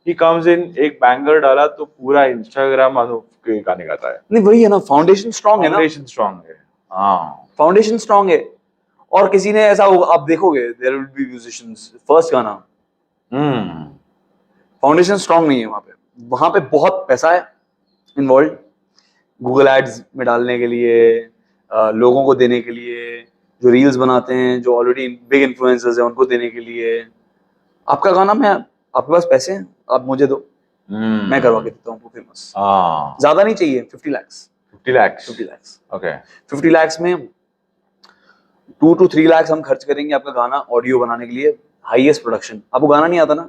he comes in, एक banger डाला तो पूरा Instagram Anoop के गाने गाता है. नहीं वही है ना, फाउंडेशन स्ट्रांग है ना. फाउंडेशन स्ट्रांग है. हाँ. फाउंडेशन स्ट्रांग है. और किसी ने ऐसा होगा, आप देखोगे there will be musicians first गाना फाउंडेशन स्ट्रांग नहीं है. वहां पे बहुत पैसा है इन्वॉल्व, गूगल एड्स में डालने के लिए, लोगों को देने के लिए, जो रील्स बनाते हैं, जो ऑलरेडी बिग इन्फ्लुएंसर्स हैं उनको देने के लिए. आपका गाना, मैं आपके पास पैसे हैं, आप मुझे दो, मैं करवा के देता हूँ आपको फेमस. ज्यादा नहीं चाहिए. 50 lakhs. Okay. 50 lakhs में 2 to 3 lakhs हम खर्च करेंगे आपका गाना ऑडियो बनाने के लिए. Highest production. आपको गाना नहीं आता ना,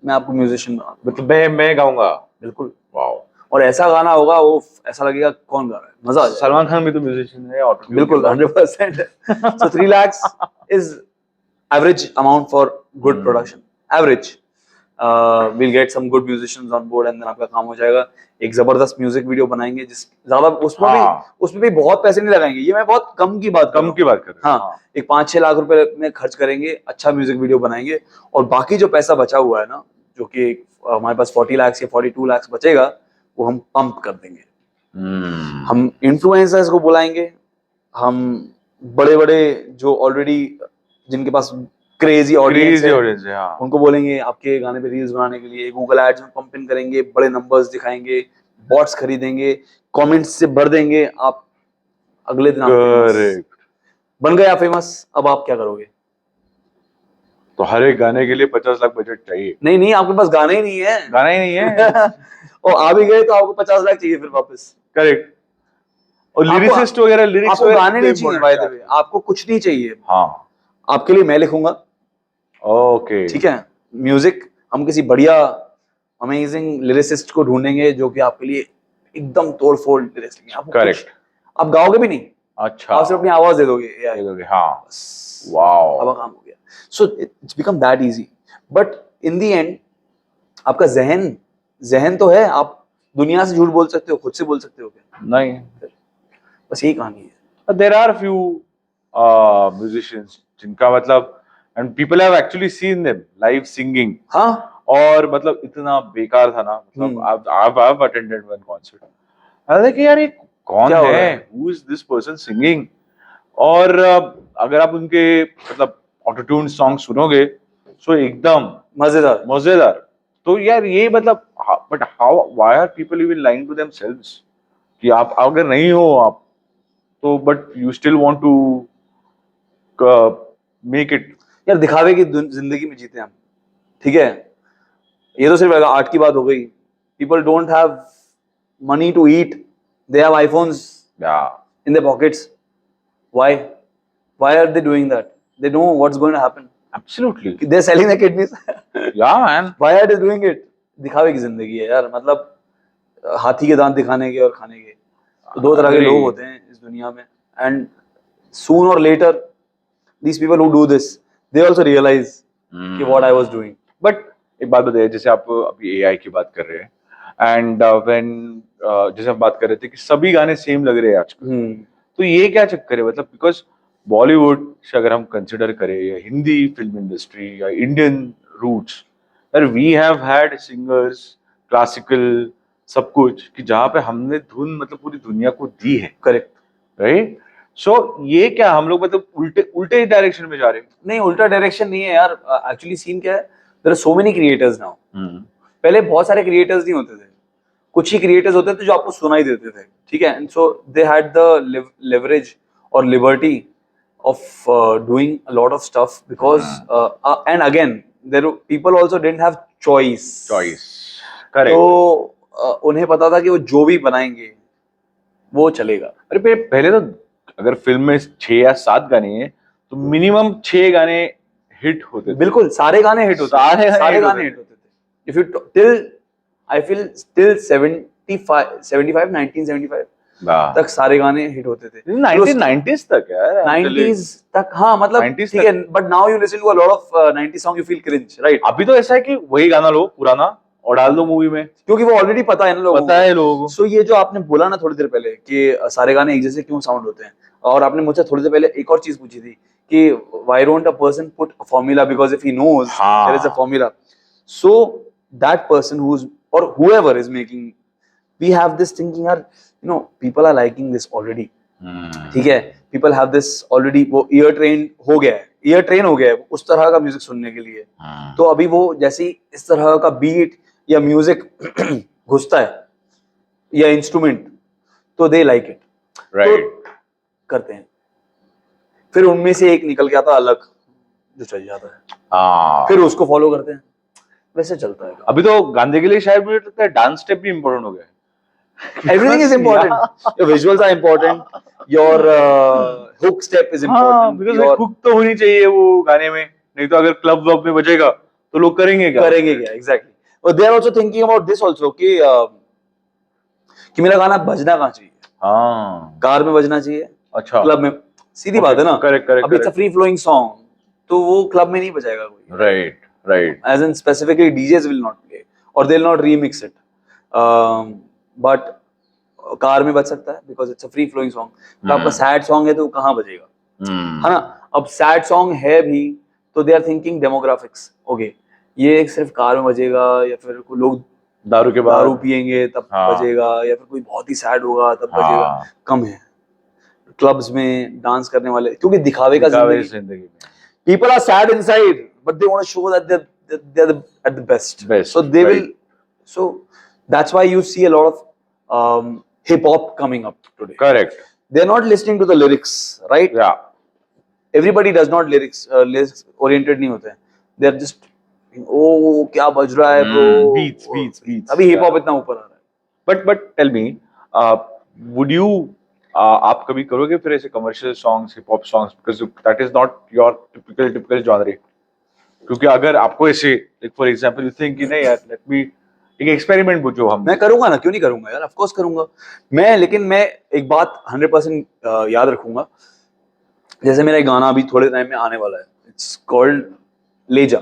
मैं आपको म्यूजिशियन बना. मतलब मैं गाऊंगा. बिल्कुल. वाओ. और ऐसा गाना होगा, वो ऐसा लगेगा कौन गा रहा है, मजा आ जाएगा. सलमान खान भी तो म्यूजिशियन है. बिल्कुल 100%. So 3 lakhs is average amount for good production. Average. We'll get some good musicians on board and then आपका काम हो जाएगा. एक जबरदस्त म्यूजिक वीडियो बनाएंगे जिस ज्यादा उसमें भी बहुत पैसे नहीं लगाएंगे. ये मैं बहुत कम की बात कर रहा हूँ. हाँ, एक 5-6 लाख रुपए में खर्च करेंगे, अच्छा म्यूजिक वीडियो बनाएंगे, और बाकी जो पैसा बचा हुआ है ना, जो कि हमारे पास 40 lakhs या 42 lakhs बचेगा, वो हम पंप कर देंगे. हम इन्फ्लुएंसर्स को बुलाएंगे, हम बड़े जो ऑलरेडी जिनके पास क्रेजी ऑडियंस है, उनको बोलेंगे आपके गाने पे रील्स बनाने के लिए. गूगल एड्स में पंप इन करेंगे, बड़े नंबर्स दिखाएंगे, बॉट्स खरीदेंगे, कमेंट्स से भर देंगे. आप अगले दिन बन गए आप फेमस. अब आप क्या करोगे? तो हर एक गाने के लिए 50 लाख बजट चाहिए. नहीं, आपके पास गाना ही नहीं है. और आ भी गए तो आपको 50 लाख चाहिए फिर वापस. करेक्ट. और लिरिसिस्ट वगैरह, लिरिक्स वगैरह गाने नहीं चाहिए. बाय द वे, आपको कुछ नहीं चाहिए. हाँ, आपके लिए मैं लिखूंगा. ओके. ठीक है. म्यूजिक हम किसी बढ़िया अमेजिंग लिरिसिस्ट को ढूंढेंगे जो कि आपके लिए एकदम तोड़फोड़ लिरिक्स लिखेंगे. करेक्ट. आप गाओगे भी नहीं. अच्छा. आप सिर्फ अपनी आवाज दे दोगे. हाँ. वाओ. अब काम हो गया. So it's become that easy. But in the and आपका जहन तो है. आप दुनिया से झूठ बोल सकते हो, खुद से बोल सकते हो क्या? नहीं. बस यही कहानी है. But there are few musicians जिनका मतलब and people have actually seen them live singing. हाँ. और मतलब इतना बेकार था ना मतलब I've attended one concert. अरे कि यार ये कौन क्या हो रहा है? है? Who is this person singing? और अगर आप उनके मतलब ऑटोट्यून सॉन्ग सुनोगे तो एकदम मजेदार. मजेदार. तो यार ये मतलब but how why are people even lying to themselves कि आप अगर नहीं हो आप तो but you still want to make it. यार दिखावे की जिंदगी में जीते हम. ठीक है, ये तो सिर्फ आर्ट की बात हो गई. People don't have money to eat, they have iPhones या in their pockets. Why are they doing that? They know what's going to happen. Absolutely They're selling their kidneys. या man. Why are they doing it? दिखावे की जिंदगी है यार. मतलब हाथी के दांत दिखाने के और खाने के. तो दो तरह के Agree. लोग होते हैं इस दुनिया में. And soon or later, these people who do this, they also realize कि what I was doing. But एक बात बताइए जैसे आप अभी एआई की बात कर रहे हैं एंड व्हेन जैसे आप बात कर रहे थे कि सभी गाने सेम लग रहे हैं आजकल. तो ये क्या चक्कर है मतलब बिकॉज बॉलीवुड से अगर हम कंसिडर करें या हिंदी फिल्म इंडस्ट्री या इंडियन रूट्स यार we have had singers classical सब कुछ कि जहाँ पे हमने धुन मतलब पूरी दुनिया को दी है. करेक्ट. राइट. सो ये क्या हम लोग मतलब उल्टे उल्टे डायरेक्शन में जा रहे हैं. नहीं, उल्टा डायरेक्शन नहीं है यार. एक्चुअली सीन क्या है, there are so many creators now. पहले बहुत सारे क्रिएटर्स नहीं होते थे, कुछ ही क्रिएटर्स होते थे जो आपको सुनाई देते थे. ठीक है, and so they had the leverage और liberty of doing a lot of stuff because and again there people also didn't have choice. Correct. तो उन्हें पता था कि वो जो भी बनाएंगे वो चलेगा. अरे पहले तो अगर फिल्म में 6 या 7 गाने हैं तो मिनिमम 6 गाने हिट होते थे. बिल्कुल सारे गाने हिट होते सारे थे. सारे hit गाने होते हिट होते थे. If you till I feel till 75 1975 वाह. तक सारे गाने हिट होते थे. 1990s तक यार. 90s तक. हाँ मतलब 90s ठीक है, but now you listen to a lot of 90 song you feel cringe, right? अभी तो ऐसा है कि वही गाना लो पुराना और डाल दो मूवी में. क्योंकि वो ऑलरेडी पता है ना लोगों पता है लोगों को. सो ये जो आपने बोला ना थोड़ी देर पहले कि सारे गाने एक जैसे क्यों साउंड होते हैं, और आपने मुझसे थोड़ी देर पहले एक और चीज पूछी थी कि why don't a person put a formula because if he knows हाँ. There is a formula. So that person who is और whoever is making, we have this thinking यार, you know, people are liking this already. ठीक है, people have this already. वो ear train हो गया है, ear train हो गया है उस तरह का म्यूजिक सुनने के लिए. तो अभी वो जैसे ही इस तरह का बीट या म्यूजिक घुसता है या इंस्ट्रूमेंट तो दे लाइक इट. राइट. तो करते हैं. फिर उनमें से एक निकल के आता अलग जो चल जाता है, हाँ. फिर उसको फॉलो करते हैं. वैसे चलता है. अभी तो गाने के लिए शायद मुझे लगता है डांस स्टेप भी इम्पोर्टेंट हो गया है. Everything is important. Your visuals are important. Your hook step is हाँ, important. because Your हुक तो होनी चाहिए वो गाने में, नहीं तो अगर क्लब वब में बजेगा तो लोग करेंगे क्या? करेंगे क्या? Exactly. But they are also thinking about this also कि मेरा गाना बजना कहाँ चाहिए. हाँ. कार में बजना चाहिए, अच्छा. क्लब में. सीधी बात है ना. Correct correct. अभी it's a free flowing song, तो वो क्लब में नहीं बजाएगा कोई. Right right. As in specifically DJs will not play or they'll not remix it. But car में बज सकता है because it's a free flowing song. तो आपका सैड सॉन्ग है तो कहाँ बजेगा, है ना? अब सैड सॉन्ग है भी तो they are thinking demographics. Okay, ये सिर्फ कार में बजेगा या फिर कोई लोग दारू के बाद दारू पियेंगे तब हाँ. बजेगा, या फिर कोई बहुत ही सैड होगा तब हाँ. बजेगा. कम है क्लब्स में डांस करने वाले, क्योंकि दिखावे का जिंदगी में. people are sad inside but they want to show that they're at the best. So they right. will, so that's why you see a lot of hip hop coming up today. Correct. They're not listening to the lyrics, right? Yeah. Everybody does not lyrics oriented नहीं होते हैं. They're just oh क्या बज रहा है bro. Beats. अभी hip hop इतना ऊपर आ रहा है. But tell me, would you आप कभी करोगे फिर ऐसे commercial songs, hip hop songs, because that is not your typical genre. क्योंकि अगर आपको ऐसे like for example you think कि नहीं यार लेट मी एक एक्सपेरिमेंट जो हम. मैं करूंगा ना, क्यों नहीं करूंगा यार, ऑफ कोर्स करूंगा मैं. लेकिन मैं एक बात 100% याद रखूंगा. जैसे मेरा एक गाना अभी थोड़े टाइम में आने वाला है, इट्स कॉल्ड लेजा.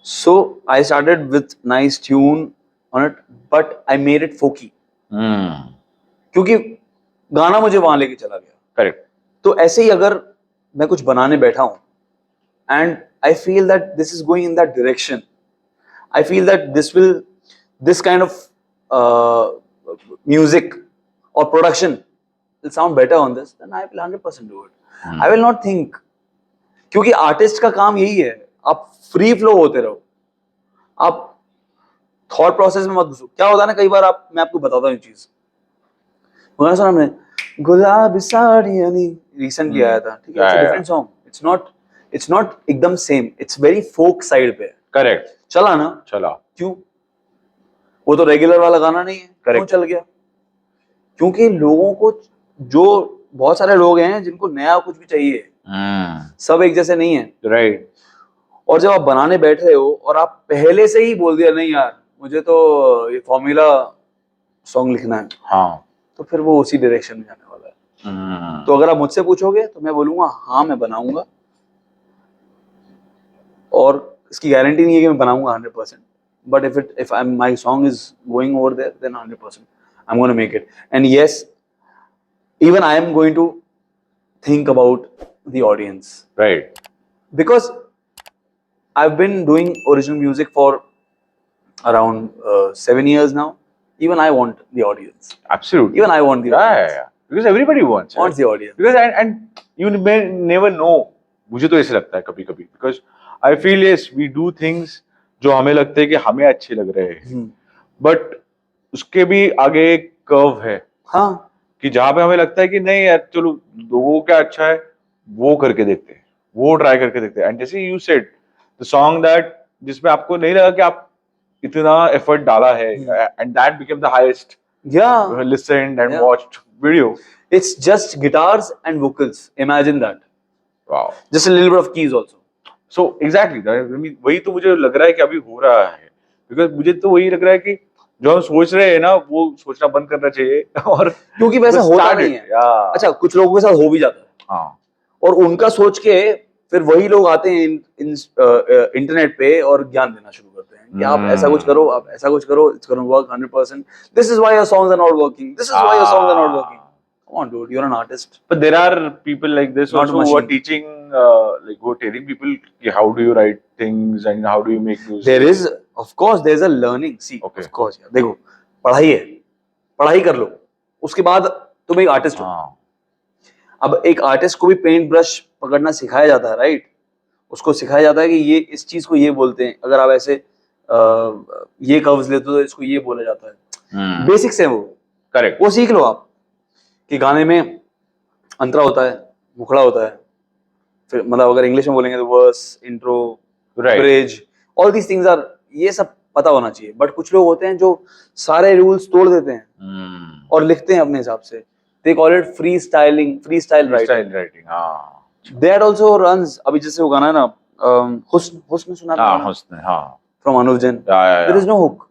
So I started with nice tune on it but I made it folky. क्योंकि गाना मुझे वहां लेके चला गया। करेक्ट। तो ऐसे ही अगर मैं कुछ बनाने बैठा हूं and I feel that this is going in that direction, I feel that this kind of music और production will sound better on this, then I will 100% do it. I will not think, क्योंकि artist का काम यही है, आप free flow होते रहो, आप थॉट प्रोसेस में मत घुसो। क्या होता है ना, कई बार मैं आपको बताता हूँ एक चीज, गाना सुना हमने, गुलाबी साड़ी रिसेंटली आया था, ठीक है, it's different song, it's not एकदम same, it's very folk side पे। करेक्ट। चला ना, चला। क्यों? वो तो रेगुलर वाला गाना नहीं है, क्यों चल गया? क्योंकि लोगों को, जो बहुत सारे लोग हैं जिनको नया कुछ भी चाहिए, सब एक जैसे नहीं है, राइट। और जब आप बनाने बैठ रहे हो और आप पहले से ही बोल दिया नहीं यार मुझे तो ये फॉर्मूला सॉन्ग लिखना है, हाँ, तो फिर वो उसी डायरेक्शन में जाने वाला है। तो अगर आप मुझसे पूछोगे तो मैं बोलूंगा हाँ मैं बनाऊंगा, और इसकी गारंटी नहीं है कि मैं बनाऊंगा 100%, but if my song is going over there, then 100% I'm going to make it. And yes, even I am going to think about the audience, right, because I've been doing original music for around 7 years now. Even I want the audience. absolutely. Even I want the audience. Yeah. Because everybody wants Wants the audience. because and you may never know, मुझे तो ऐसे लगता है कभी कभी, because I feel yes we do things जो हमें लगते हैं कि हमें अच्छे लग रहे हैं, but उसके भी आगे एक कर्व है, हाँ, कि जहाँ पे हमें लगता है कि नहीं यार चलो लोगों को क्या अच्छा है वो करके देखते हैं, वो ट्राई करके देखते हैं। एंड जैसे you said the song that जिसमें आपको नहीं लगा कि आप इतना एफर्ट डाला है, and that became the highest yeah, listened and Yeah. watched video. it's just guitars and vocals. Imagine that. Wow. Just a little bit of keys also. So exactly, I mean, वही तो मुझे लग रहा है कि अभी हो रहा है, because मुझे तो वही लग रहा है कि जो हम सोच रहे हैं ना वो सोचना बंद करना चाहिए, और क्योंकि वैसा just होता start नहीं it. है। Yeah. अच्छा, कुछ लोगों के साथ हो भी जाता है, हाँ, और उनका सोच के फिर वही लोग आते हैं इंटरनेट पे और ज्ञान देना शुरू करते हैं कि आप ऐसा कुछ करो, आप ऐसा कुछ करो, it's gonna work 100%. This is why your songs are not working. This is why your songs are not working. Come on, dude, you're an artist. but there are people like this Not also a who are machine. teaching, like who are telling people कि how do you write things and how do you make music. There is, of course, there is a learning. See, Okay. of course, यार, देखो, पढ़ाई है, पढ़ाई कर लो, उसके बाद तुम एक आर्टिस्ट हो। हाँ, अब एक आर्टिस्ट को भी पेंट ब्रश पकड़ना सिखाया जाता है, राइट? उसको सिखाया जाता है कि ये इस चीज को ये बोलते हैं, अगर आप ऐसे ये कर्व्स लेते हो तो इसको ये बोला जाता है। बेसिक्स है वो, करेक्ट, वो सीख लो आप, कि गाने में अंतरा होता है, मुखड़ा होता है, फिर मतलब अगर इंग्लिश में बोलेंगे तो verse, intro, Right. Bridge, all these things are, ये सब पता होना चाहिए। बट कुछ लोग होते हैं जो सारे रूल्स तोड़ देते हैं और लिखते हैं अपने हिसाब से। They call it free style writing. हाँ, दैट आल्सो रन्स। अभी जैसे वो गाना है ना, हुस्न, हुस्न सुना हाँ, हुस्न, हाँ, from Anuv Jain, yeah. There is no hook.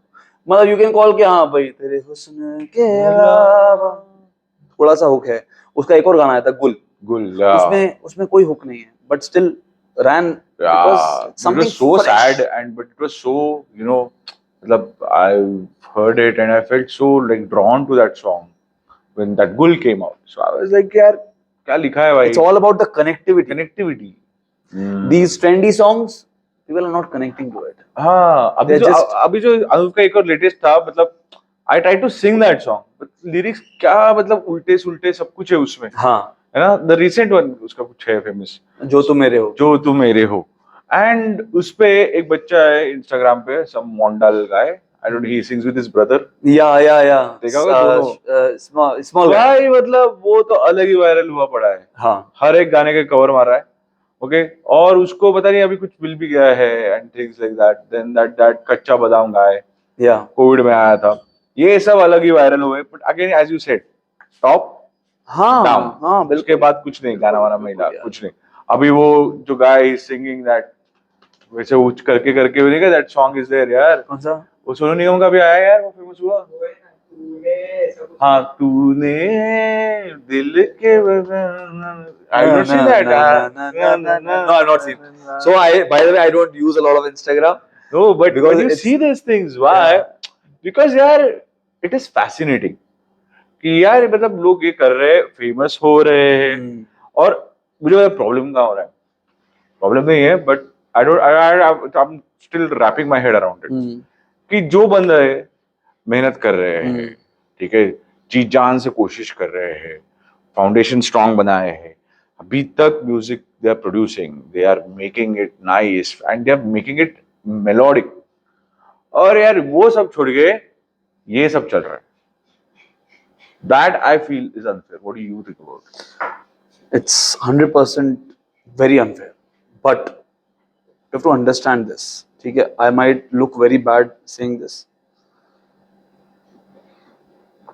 मतलब यू कैन कॉल कि हाँ भाई तेरे हुस्न के अलावा थोड़ा सा हुक है। उसका एक और गाना आया था गुल, उसमें कोई हुक नहीं है, but still ran because something it was so fresh. sad, and but it was so, you know, मतलब I heard it and I felt so like drawn to that song when that Gul came out. So I was like यार क्या लिखा है भाई? It's all about the connectivity. These trendy songs, people are not connecting to it. हाँ, अभी जो अनुव का एक और लेटेस्ट था, मतलब I tried to sing that song, but lyrics क्या मतलब उल्टे सुल्टे सब कुछ है उसमें, हाँ, है ना? The recent one उसका कुछ है फेमस, जो तुम मेरे हो, एंड उसपे एक बच्चा है इंस्टाग्राम पे, some Mondal guy, I don't, he sings with his brother. या देखा होगा दोनों, स्मॉल भाई मतलब वो तो अलग ही वायरल हुआ पड़ा है। हाँ, हर एक गाने के कवर मार रहा है, ओके, और उसको पता नहीं अभी कुछ मिल भी गया है and things like that. Then that Kacha Badam गाय या कोविड में आया था, ये सब अलग ही वायरल हुए। But again as you said, top हाँ, डाउन, हाँ, बिल्कुल। उसके बाद कुछ नहीं, गाना वाना मिला कुछ नहीं। अभी वो जो गाय सिंगिंग दैट वैसे उच करके करके नहीं, दैट सॉन्ग इज देयर यार। कौन सा? वो सोनू निगम का भी आया यार, वो फेमस हुआ। हाँ, तूने दिल के I not seen that. No, I've not seen. So by the way, I don't use a lot of Instagram. No, but Because when you see these things, why? Yeah. Because यार, it is fascinating. कि यार मतलब लोग ये कर रहे हैं, famous हो रहे हैं, हम्म, और मुझे प्रॉब्लम कहाँ हो रहा है, प्रॉब्लम नहीं है, but I am still wrapping my head around it, hmm, कि जो बंदा है मेहनत कर रहे हैं, हम्म, ठीक है, जी जान से कोशिश कर रहे हैं, फाउंडेशन स्ट्रांग बनाए हैं, अभी तक music they are producing, they are making it nice and they are making it melodic, और यार वो सब छोड़ के ये सब चल रहा है, that I feel is unfair. What do you think about? it's 100% very unfair, but you have to understand this. ठीक है, I might look very bad saying this.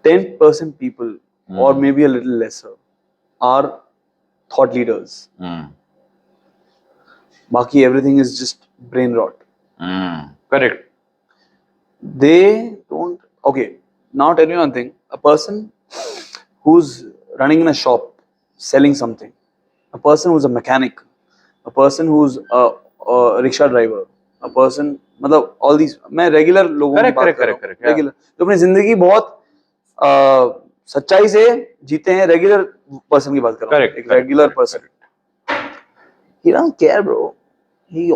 10% people, or maybe a little lesser, are thought leaders. Baki everything is just brain rot. Correct. They don't. Okay, now tell me one thing. A person who's running in a shop selling something, a person who's a mechanic, a person who's a rickshaw driver, a person, मतलब all these, मैं regular लोगों की Correct, बात correct, कर रहा हूँ, correct, yeah. regular जो अपनी जिंदगी बहुत सच्चाई से जीते हैं, regular person की बात कर रहा हूँ, Correct, एक correct, regular correct, person. He doesn't care, bro.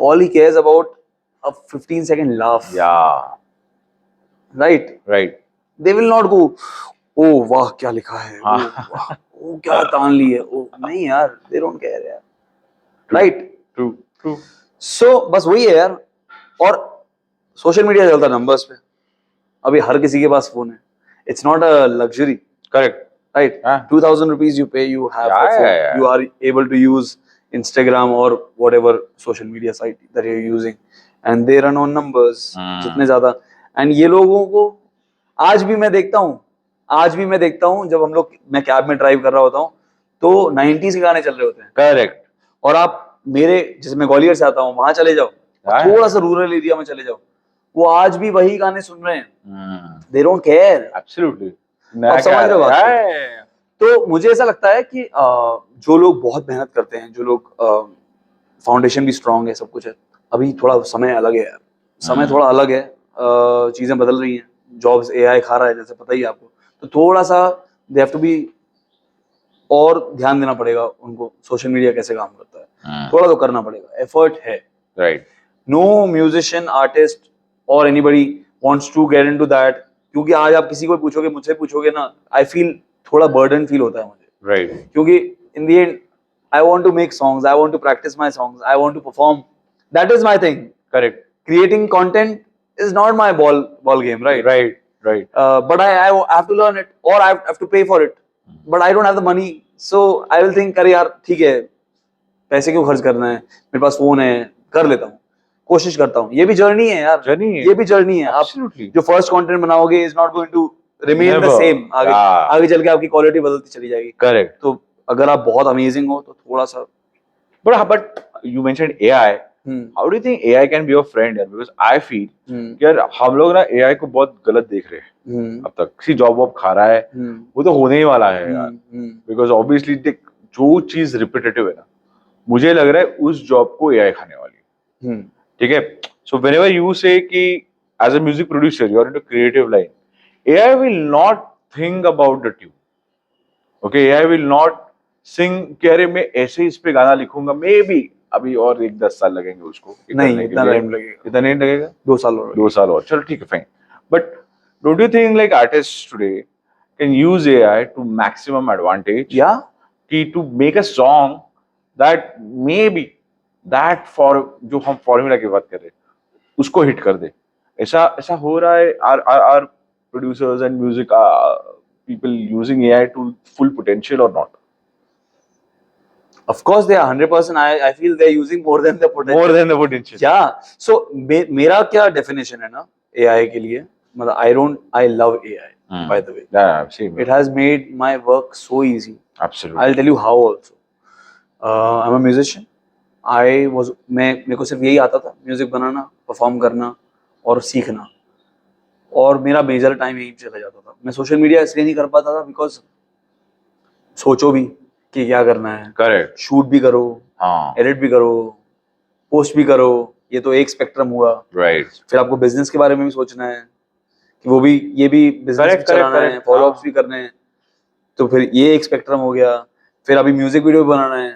All he cares about a 15-second laugh. Yeah, Right? right. They will not go, oh वाह क्या लिखा है, हाँ. oh वाह, oh क्या तान ली है, oh नहीं यार, they don't care यार. Right? True, true. So बस वही है यार. और सोशल मीडिया चलता है नंबर्स पे. अभी हर किसी के पास फोन है. It's not a luxury. Correct. Right? Yeah. 2,000 rupees you pay, you have a phone. Yeah. You are able to use Instagram or whatever social media site that you're using, and they run on numbers. जितने ज्यादा. And ये लोगों को आज भी मैं देखता हूँ जब हम लोग, मैं कैब में ड्राइव कर रहा होता हूँ तो 90s के गाने चल रहे होते हैं. Correct. और आप मेरे, जैसे मैं ग्वालियर से आता हूँ, वहां चले जाओ, Yeah. थोड़ा सा रूरल एरिया में चले जाओ, वो आज भी वही गाने सुन रहे हैं. They don't care. Absolutely. आप समझ रहे हो बात को? Yeah. तो मुझे ऐसा लगता है कि जो लोग बहुत मेहनत करते हैं, जो लोग फाउंडेशन भी स्ट्रांग है, सब कुछ है, अभी थोड़ा समय अलग है यार. समय थोड़ा अलग है, चीजें बदल रही हैं, जॉब्स एआई खा रहा है, जैसे पता ही है आपको. तो थोड़ा सा दे हैव टू बी, और ध्यान देना पड़ेगा उनको, सोशल मीडिया कैसे काम करता है. थोड़ा तो करना पड़ेगा, एफर्ट है. Right. नो म्यूजिशियन, आर्टिस्ट और anybody wants to get into that, क्योंकि आज आप किसी को पूछोगे, मुझसे पूछोगे ना, आई फील थोड़ा बर्डन फील होता है मुझे. Right. क्योंकि in the end I want to make songs, I want to practise my songs, I want to perform. That is my thing. Correct. Creating content is not my ball game, right? Right. Right. But I have to learn it, or I have to pay for it. But I don't have the money, so I will think, अरे यार ठीक है, पैसे क्यों खर्च करना है, मेरे पास फोन है, कर लेता हूँ, कोशिश करता हूँ. ये भी जर्नी है यार. Journey है. ये भी जर्नी है. आप Absolutely. जो फर्स्ट कंटेंट बनाओगे is not going to remain the Never. same. आगे चल के आपकी क्वालिटी बदलती चली जाएगी. Correct. तो अगर आप बहुत अमेजिंग हो तो थोड़ा सा. But you mentioned AI. How do you think AI can be your friend? यार? Because I feel कि यार हम लोग ना AI को बहुत गलत देख रहे हैं अब तक. किसी जॉब वॉब खा रहा है, वो तो होने ही वाला है यार. Because obviously जो चीज रिपीटेटिव है ना, मुझे लग रहा है उस जॉब को AI खाने वाली है. ठीक है. So whenever you say कि as a music producer you are into creative line, AI will not think about the tune. Okay, AI will not sing कि अरे मैं ऐसे इस पे गाना लिखूंगा, maybe अभी और 1-10 साल लगेंगे उसको. नहीं, इतना टाइम लगेगा. इतना नहीं लगेगा. 2 साल और. 2 साल और. चलो ठीक है, fine. But don't you think like artists today can use AI to maximum advantage? Yeah. To make a song that maybe that for जो हम फॉर्मूला की बात कर रहे हैं उसको हिट कर दे. ऐसा हो रहा है. Are producers and music people using AI to full potential or not? Of course they are 100%. I feel they are using more than the potential. More than the potential. Yeah. So मेरा क्या definition है ना AI के लिए, मतलब I love AI, by the way. Yeah, same. It has made my work so easy. Absolutely. I'll tell you how also. I'm a musician. मेरे को सिर्फ यही आता था, म्यूजिक बनाना, परफॉर्म करना और सीखना, और मेरा मेजर टाइम यही चला जाता था. मैं सोशल मीडिया इसलिए नहीं कर पाता था बिकॉज सोचो भी कि क्या करना है. करेक्ट. शूट भी करो, एडिट भी करो, पोस्ट भी करो, ये तो एक स्पेक्ट्रम हुआ. राइट. फिर आपको बिजनेस के बारे में भी सोचना है कि वो भी, ये भी बिजनेस चलाना है, फॉलो अप्स भी करने हैं. तो फिर ये एक स्पेक्ट्रम हो गया। फिर अभी म्यूजिक वीडियो बनाना है,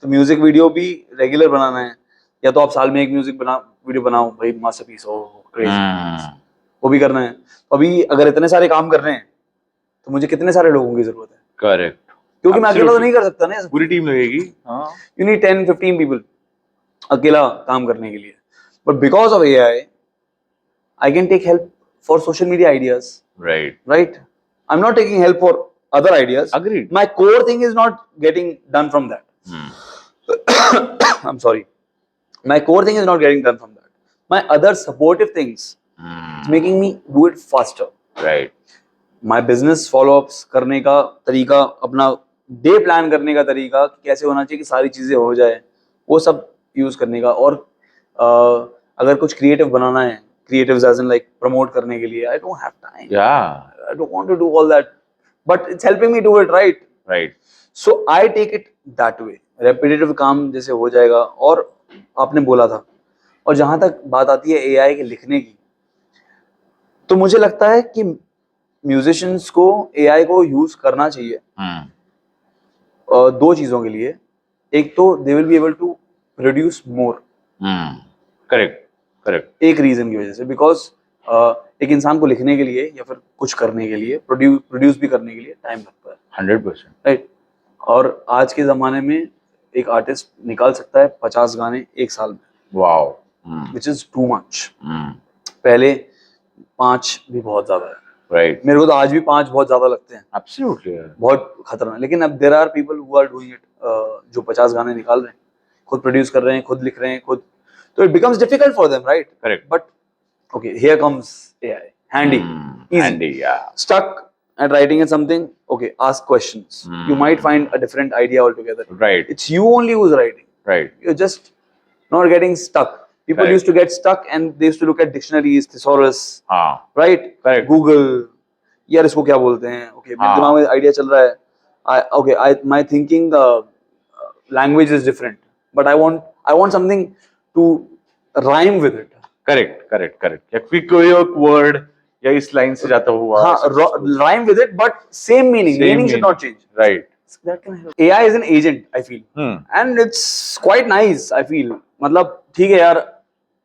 तो म्यूजिक वीडियो भी रेगुलर बनाना है, या तो आप साल में एक म्यूजिक वीडियो बनाओ भाई, मास्टरपीस हो, क्रेजी, वो भी करना है। तो अभी अगर इतने सारे काम कर रहे हैं तो मुझे कितने सारे लोगों की जरूरत है, करेक्ट, क्योंकि मैं अकेला तो नहीं कर सकता ना, ये सब। पूरी टीम लगेगी। हाँ, यू नीड 10-15 पीपल अकेला काम करने के लिए। But because of AI I can take help for social media ideas, right, right? I'm not taking help for other ideas. Agreed. My core thing is not getting done from that. I'm sorry. My core thing is not getting done from that. My other supportive things is making me do it faster. Right, My business follow-ups करने का तरीका, अपना day plan करने का तरीका कैसे होना चाहिए कि सारी चीजें हो जाए, वो सब यूज करने का। और अगर कुछ क्रिएटिव बनाना है, creatives as in like promote करने के लिए, I don't have time. yeah, I don't want to do all that, but it's helping me do it, right? right, So I take it that way. Repetitive काम जैसे हो जाएगा। और आपने बोला था, और जहां तक बात आती है AI के लिखने की, तो मुझे लगता है कि म्यूजिशियंस को AI को यूज करना चाहिए दो चीजों के लिए। एक तो they will be able to produce more, correct, correct, एक रीजन की वजह से, बिकॉज एक इंसान को लिखने के लिए या फिर कुछ करने के लिए, प्रोड्यूस भी करने के लिए टाइम लगता है, 100%, राइट? और आज के जमाने में एक आर्टिस्ट निकाल सकता है 50 गाने एक साल में, wow, which is too much. पहले 5 भी बहुत ज्यादा है, राइट, मेरे को तो आज भी 5 बहुत ज्यादा लगते हैं, एब्सोल्युटली, बहुत खतरनाक। लेकिन अब there are people who are doing it, जो 50 गाने निकाल रहे हैं, खुद प्रोड्यूस कर रहे हैं, खुद लिख रहे हैं, खुद, तो it becomes difficult for them, right? Correct, but okay, here comes AI, handy, easy. handy, yeah, Stuck at writing at something, okay, ask questions. You might find a different idea altogether. right, It's you only who's writing. right, You're just not getting stuck. People Correct. used to get stuck and they used to look at dictionaries, thesaurus, हाँ, right? Correct. Google, यार इसको क्या बोलते हैं? Okay, मेरे हाँ. दिमाग में आइडिया चल रहा है, my thinking language is different, but I want something to rhyme with it. Correct, correct, correct, या फिर कोई एक वर्ड या इस लाइन से जाता हुआ, हाँ, rhyme with it, but same meaning. Same Meaning should not change. right, That can help. AI is an agent, I feel, and it's quite nice. I feel, मतलब ठीक है यार,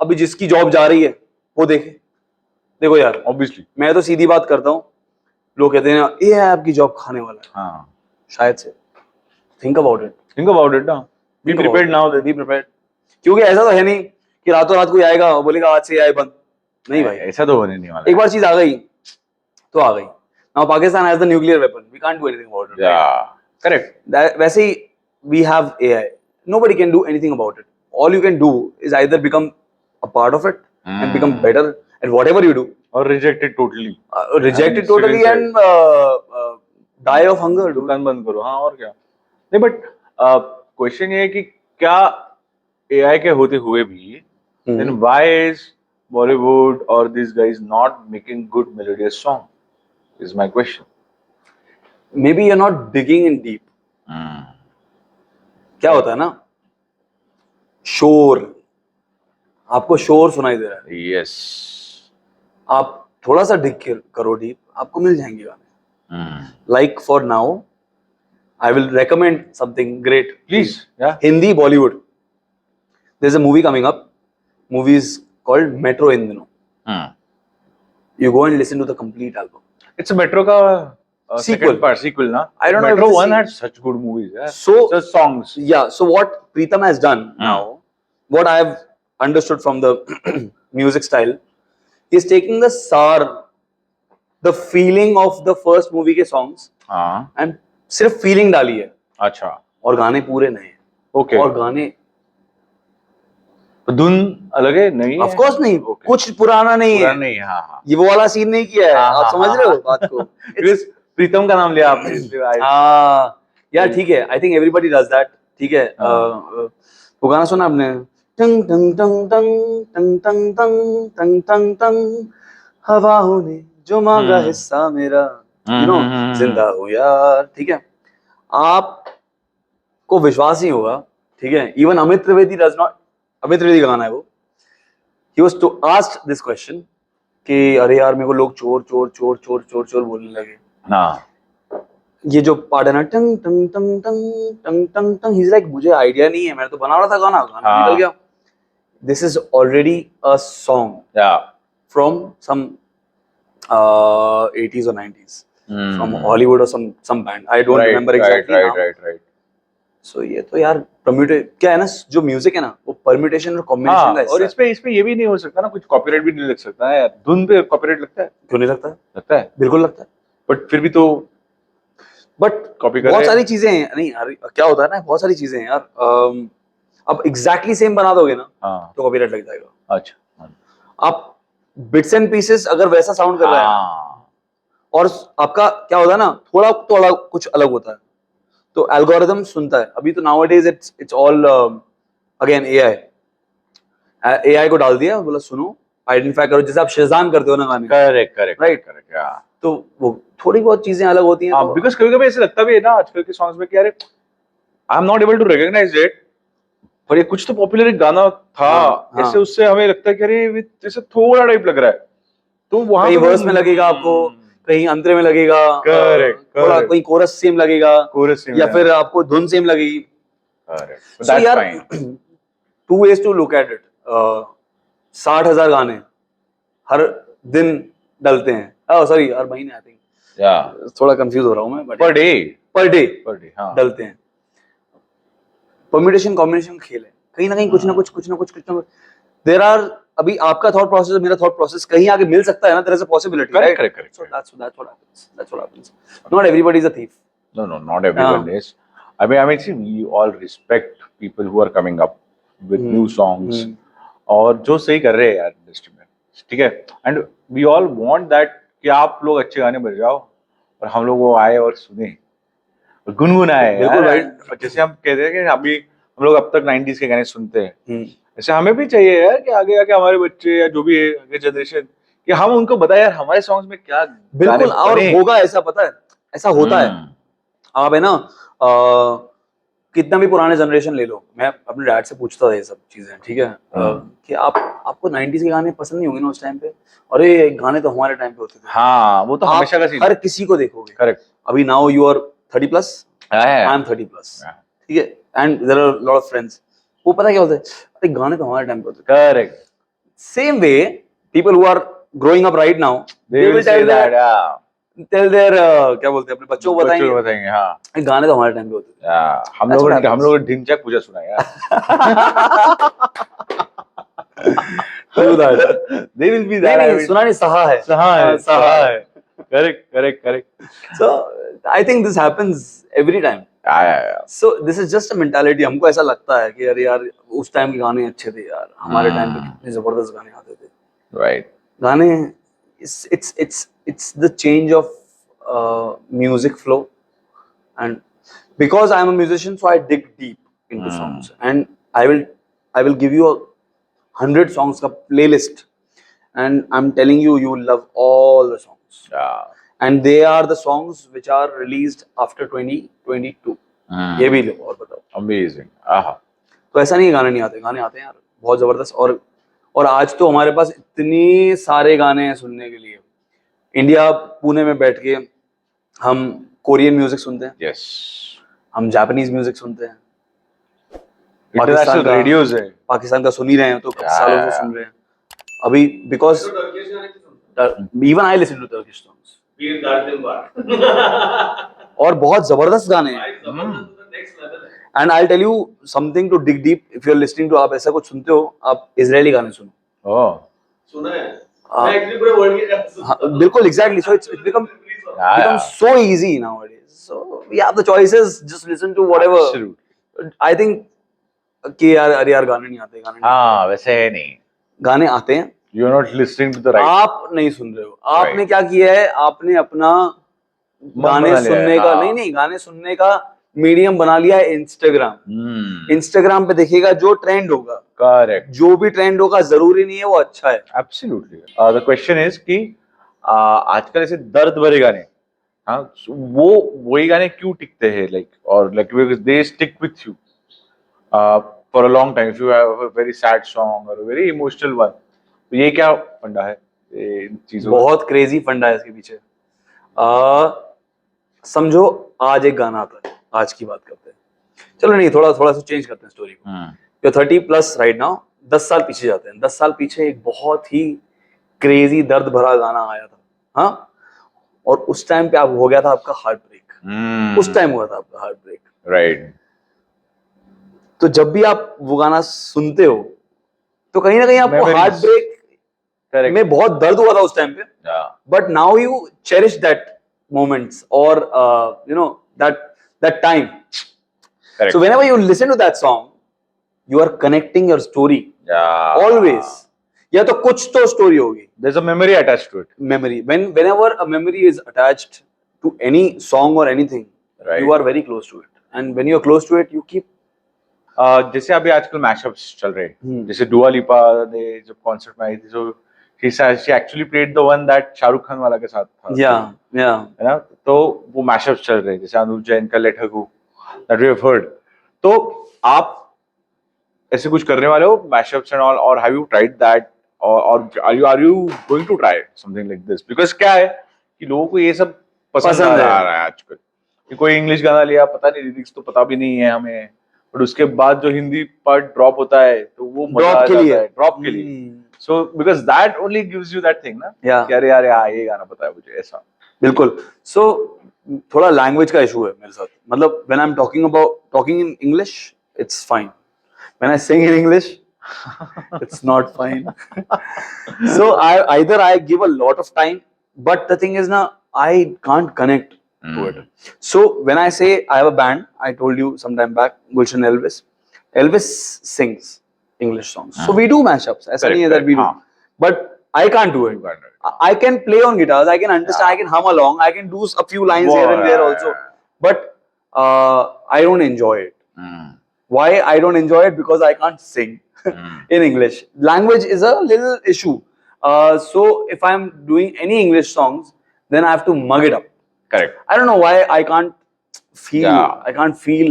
अभी जिसकी जॉब जा रही है वो देखो यार, obviously, मैं तो सीधी बात करता हूँ, लोग कहते हैं AI आपकी जॉब खाने वाला है, हाँ, शायद से। Think about it. think about it ना, be prepared now, Be prepared. क्योंकि ऐसा तो है नहीं कि रातों रात कोई आएगा और बोलेगा आज से AI बंद, नहीं भाई, ऐसा तो होने नहीं वाला, एक बार चीज आ गई तो आ गई। Now Pakistan has the nuclear weapon. We can't do anything about it. yeah, correct, वैसे ही we have AI. Nobody can do anything about it. All you can do is either become a part of it and become better at whatever you do, or reject it totally, reject it totally and die of hunger. दुकान बंद करो, हाँ, और क्या नहीं। But question ये है कि क्या AI के होते हुए भी then why is Bollywood or these guys not making good melodious song is my question. Maybe you're not digging in deep. क्या होता है ना, शोर, आपको शोर सुनाई दे रहा है, Yes, आप थोड़ा सा डिग करो डीप, आपको मिल जाएंगे गाने। Like for now, I will recommend something great. please, yeah, Hindi Bollywood. There's a movie coming up. Movie is called Metro in Dino. You go and listen to the complete album. it's a Metro का Sequel. sequel ना, I don't know if Metro it's a 1 sequel. had such good movies, yeah, So such songs, yeah, so what Pritam has done now, what I have understood from the music style, is taking the SAR, the feeling of the first movie के songs, हाँ, and सिर्फ feeling डाली है, अच्छा, और गाने पूरे नए हैं, okay, और गाने तो धुन अलग है, नहीं है, ऑफ कोर्स नहीं, Okay. कुछ पुराना नहीं पूरा है, नहीं है, हाँ, हाँ, ये वो वाला सीन नहीं किया है, हाँ, आप हाँ, समझ हाँ, रहे हो हाँ। बात को? Because प्रीतम का नाम लिया आपने, इसलिए हाँ यार ठीक है, I think everybody does that, ठीक है। वो गाना सुना आपने, टंग टंग टंग टंग टंग टंग टंग टंग टंग, हवाओं ने जो मांगा हिस्सा मेरा, यू नो, जिंदा हो यार, ठीक है। आपको विश्वास नहीं होगा, ठीक है, even Amit Trivedi does not, Amit Trivedi का गाना है वो, he was to asked this question कि अरे यार मेरे को लोग चोर चोर चोर चोर चोर चोर बोलने लगे, हाँ, ये जो पार्ट है ना, टंग टंग टंग टंग टंग टंग टंग, he's like मुझे आइडिया नहीं है, मैं तो बना रहा था गाना, गाना हाँ। निकल गया. This is already a song Yeah. from some 80s or 90s from Hmm. Hollywood or some band. I don't remember exactly now. Right. So ये तो यार क्या है ना, जो म्यूजिक है ना वो परम्यूटेशन और कॉम्बिनेशन हाँ, का और हिस्सा है. इसमें ये भी नहीं हो सकता ना, कुछ कॉपीराइट भी नहीं लग सकता है यार. धुन पे कॉपीराइट लगता है? क्यों नहीं लगता है? लगता है, बिल्कुल लगता है. बट फिर भी तो बट कॉपी कर बहुत रहे सारी हैं. चीजें हैं, नहीं यार क्या होता है ना, बहुत सारी चीजें हैं यार. अब एग्जैक्टली सेम बना दोगे ना हाँ, तो कॉपीराइट लग जाएगा. अच्छा. आप बिट्स एंड पीसेस अगर वैसा साउंड कर रहे हैं ना, हाँ, और आपका क्या होता है ना, थोड़ा तो अलग, कुछ अलग होता है, तो एल्गोरिदम सुनता है. अभी तो nowadays it's all again AI को डाल दिया, बोला सुनो, आइडेंटिफाई करो, जैसे आप शेज़ाम करते हो ना गाने, करेक्ट, Right. हाँ. तो वो थोड़ी बहुत चीजें अलग होती हैं. हाँ, तो बिकॉज कभी-कभी ऐसे लगता भी है ना आजकल के सॉन्ग्स में कि अरे I am not able to recognise it, पर ये कुछ तो पॉपुलर एक गाना था, हाँ. ऐसे उससे हमें लगता है कि अरे ये जैसे थोड़ा टाइप लग रहा है, तो वहां कहीं पे वर्स में लगेगा आपको, कहीं अंतरे में लगेगा, Correct, थोड़ा correct. कोई कोरस सेम लगेगा, कोरस या फिर आपको धुन सेम लगेगी. करेक्ट, So दैट्स यार, fine. Two ways to look at it. 60,000 गाने हर दिन डलते हैं, सॉरी हर महीने, आई थिंक या थोड़ा कंफ्यूज हो रहा हूँ मैं, but per day per day हाँ. डलते हैं. परम्यूटेशन कॉम्बिनेशन खेल है, कहीं ना कहीं कुछ ना कुछ. देयर आर, अभी आपका थॉट प्रोसेस मेरा थॉट प्रोसेस कहीं आगे मिल सकता है ना, there is a possibility, Correct, right? correct. So that's what happens. Not everybody is a thief. No, not everyone is. I mean, see, we all respect people who are coming up with new songs और जो सही कर रहे हैं यार industry में, ठीक है. And we all want that कि आप लोग अच्छे गाने बज जाओ और हम लोग वो आए और सुने और गुनगुनाए बिल्कुल यार. right. और जैसे हम कहते हैं कि अभी हम लोग अब तक 90s के गाने सुनते हैं, हम्म. ऐसे हमें भी चाहिए यार कि आगे आके हमारे बच्चे या जो भी है आगे जनरेशन, कि हम उनको बताएं यार हमारे सॉन्ग्स में क्या गाने बिल्कुल, और बने. होगा ऐसा, पता है ऐसा होता है. आप है ना, कितना भी पुराने जनरेशन ले लो, मैं अपने डैड से पूछता था ये सब चीजें, ठीक है, कि आपको 90s के गाने पसंद नहीं होंगे ना उस टाइम पे, अरे गाने तो हमारे टाइम पे होते थे. हाँ, वो तो हमेशा का सीन. हर किसी को देखोगे. करेक्ट. अभी now you are 30+, I am 30+, ठीक है, and there are lot of friends, वो पता क्या होता है, अरे गाने तो हमारे टाइम पे होते थे. Correct. Same way people who are growing up right now, They will say that, tell there क्या बोलते हैं, अपने बच्चों को बच्चों को बताएंगे बताएंगे. हाँ, गाने तो हमारे टाइम पे होते थे. हम That's लोग what happens. ढिंचैक पूजा सुना यार. True that. They will be नहीं that. नहीं, सुना नहीं, सहा है. सहा है. Correct. So I think this happens every time. Yeah. So this is just a mentality. हमको ऐसा लगता है कि यार उस टाइम के गाने अच्छे थे यार, हमारे टाइम पे कितने जबरदस्त गाने आते थे. Right. गाने it's the change of music flow, and because I am a musician, so I dig deep into songs, and I will give you 100 songs का playlist, and I'm telling you, you will love all the songs. Yeah. And they are the songs which are released after 2022. ये भी लो और बताओ. Amazing. तो ऐसा नहीं है गाने नहीं आते, गाने आते हैं यार, बहुत जबरदस्त. और आज तो हमारे पास इतने सारे गाने हैं सुनने के लिए. इंडिया पुणे में बैठ के हम कोरियन म्यूजिक सुनते हैं, Yes. हम जापानीज म्यूजिक सुनते हैं, International radios है. पाकिस्तान का सुन ही रहे हैं, तो कुछ सालों से सुन रहे हैं अभी, because even I listen to Turkish songs, और बहुत जबरदस्त गाने हैं. And I tell you something to dig deep, if you are listening to, आप ऐसा कुछ सुनते हो, आप इजरायली गाने सुनो. सुना है, मैं एक्चुअली पूरे वर्ल्ड के बिल्कुल, exactly. So it's become so easy nowadays, so we have the choices, just listen to whatever. Absolutely. I think कि अरे यार गाने नहीं आते, हाँ, वैसे है नहीं. गाने आते हैं. You are not listening to the right. आप नहीं सुन रहे हो. आपने क्या किया है, आपने अपना गाने सुनने का, नहीं गाने सुनने का मीडियम बना लिया है इंस्टाग्राम. इंस्टाग्राम पे देखिएगा जो ट्रेंड होगा. करेक्ट. जो भी ट्रेंड होगा जरूरी नहीं है वो अच्छा है. एब्सोल्युटली. द क्वेश्चन इज कि आजकल ऐसे दर्द भरे गाने, हाँ, वो वही गाने क्यों टिकते हैं, लाइक, और like they stick with you for a long time. If you have a very sad song और वेरी इमोशनल वन, तो ये क्या फंडा है इन चीजों? बहुत क्रेजी फंडा है इसके पीछे. समझो आज एक गाना आता है, आज की बात करते हैं, चलो नहीं थोड़ा थोड़ा सा चेंज करते हैं स्टोरी को। यू 30+ राइट नाउ, 10 साल पीछे जाते हैं। 10 साल पीछे एक बहुत ही क्रेजी दर्द भरा गाना आया था, हाँ, और उस टाइम पे आप हो गया था आपका हार्ट ब्रेक, उस टाइम हुआ था आपका हार्ट ब्रेक। राइट। तो जब भी आप वो गाना सुनते हो तो कहीं ना कहीं आपको Memories. Heart break correct. में बहुत दर्द हुआ था उस टाइम पे, but now you cherish that moments or you know that time. Correct. So whenever you listen to that song, you are connecting your story Yeah. always. या तो कुछ तो story होगी, There's a memory attached to it. memory. Whenever a memory is attached to any song or anything, Right. you are very close to it. And when you are close to it, you keep जैसे अभी आजकल mashups चल रहे हैं, हम्म। जैसे दुआ लिपा ने जब कॉन्सर्ट में आई थी, so she actually played the one that Shahrukh Khan वाला के साथ था, yeah है ना? तो वो मैशअप्स चल रहे हैं, जैसे अनुज जैन का let her go, that we have heard. तो आप ऐसे कुछ करने वाले हो मैशअप्स एंड ऑल, और हैव यू ट्राइड दैट, और are you going to try something like this? Because क्या है कि लोगों को ये सब पसंद आ है। रहा है आजकल, कि कोई इंग्लिश गाना लिया, पता नहीं लिरिक्स तो पता भी नहीं है हमें, और उसके बाद जो हिंदी पार्ट ड्रॉप होता है तो वो मजा आ जाता है, ड्रॉप के लिए। So because that only gives you that thing ना, Yeah. कि अरे यार हाँ ये गाना पता है मुझे, ऐसा। बिल्कुल। सो थोड़ा लैंग्वेज का इशू है मेरे साथ, मतलब when I am talking in English it's fine, when I sing in English it's not fine. So either I give a lot of time, but the thing is now I can't connect to it. So when I say I have a band, I told you some time back, Gulshan Elvis sings English songs. So we do mashups. ऐसा नहीं है that we do. But I can't do it. I can play on guitars, I can understand, I can hum along, I can do a few lines here and there also. But I don't enjoy it. Why I don't enjoy it? Because I can't sing in English. Language is a little issue. So if I'm doing any English songs, then I have to mug it up. Correct. I don't know why I can't feel. Yeah. I can't feel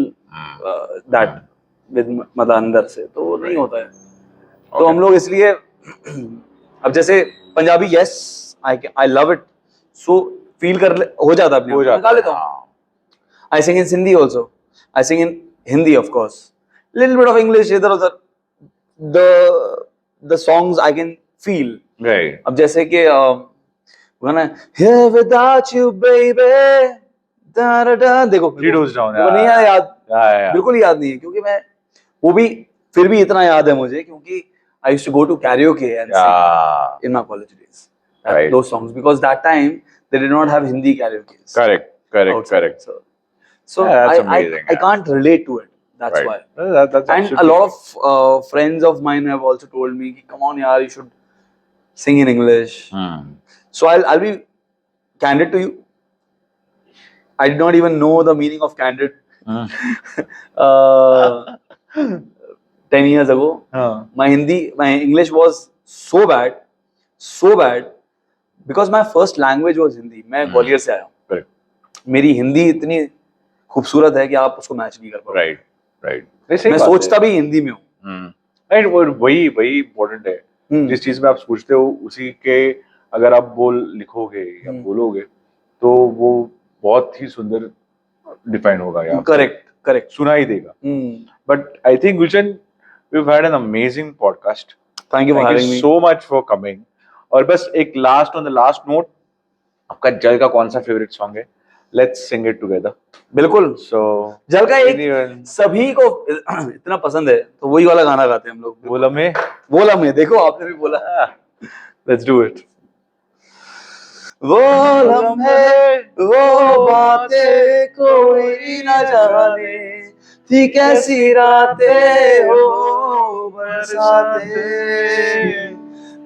that with मतलब अंदर से, तो वो नहीं होता है। तो हम लोग इसलिए अब जैसे Punjabi, yes, I love it. So feel कर हो जाता है अपने आप, गा लेता हूँ। I sing in Sindhi also. I sing in Hindi, of course. Little bit of English इधर उधर. The songs I can feel. Right. अब जैसे कि गाना Here without you baby, da da da, देखो 3 Doors Down, वो नहीं है याद, Yeah. बिल्कुल याद नहीं है, क्योंकि मैं वो भी फिर भी इतना याद है मुझे क्योंकि I used to go to karaoke and sing in my college days. Right. Those songs, because that time they did not have Hindi karaoke. Correct. So Yeah, that's amazing, I can't relate to it. That's Right. why. That's And a lot of friends of mine have also told me, come on, yaar, you should sing in English. So I'll be candid to you. I did not even know the meaning of candid. 10 years ago, my English was so bad, because my first language was Hindi. मैं ग्वालियर से आया हूँ। Correct. मेरी हिंदी इतनी खूबसूरत है कि आप उसको मैच नहीं कर पाओगे। Right. मैं सोचता भी हिंदी में हूँ। Right, वही इम्पोर्टेंट है। जिस चीज में आप सोचते हो उसी के अगर आप लिखोगे या बोलोगे तो वो बहुत ही सुंदर डिफाइन होगा या करेक्ट सुनाई देगा। But I think Gulshan, we've had an amazing podcast. Thank you for having me. so much for coming. और बस एक last on the last note, आपका जल का कौन सा फेवरेट सॉन्ग है? Let's sing it together. बिल्कुल। So जल का एक सभी को इतना पसंद है तो वही वाला गाना गाते हैं हम लोग। वो लम्हे देखो, आपने भी बोला। Let's do it. वो लम्हे वो बातें कोई ना जाने, थी कैसी रातें हो बरसाते,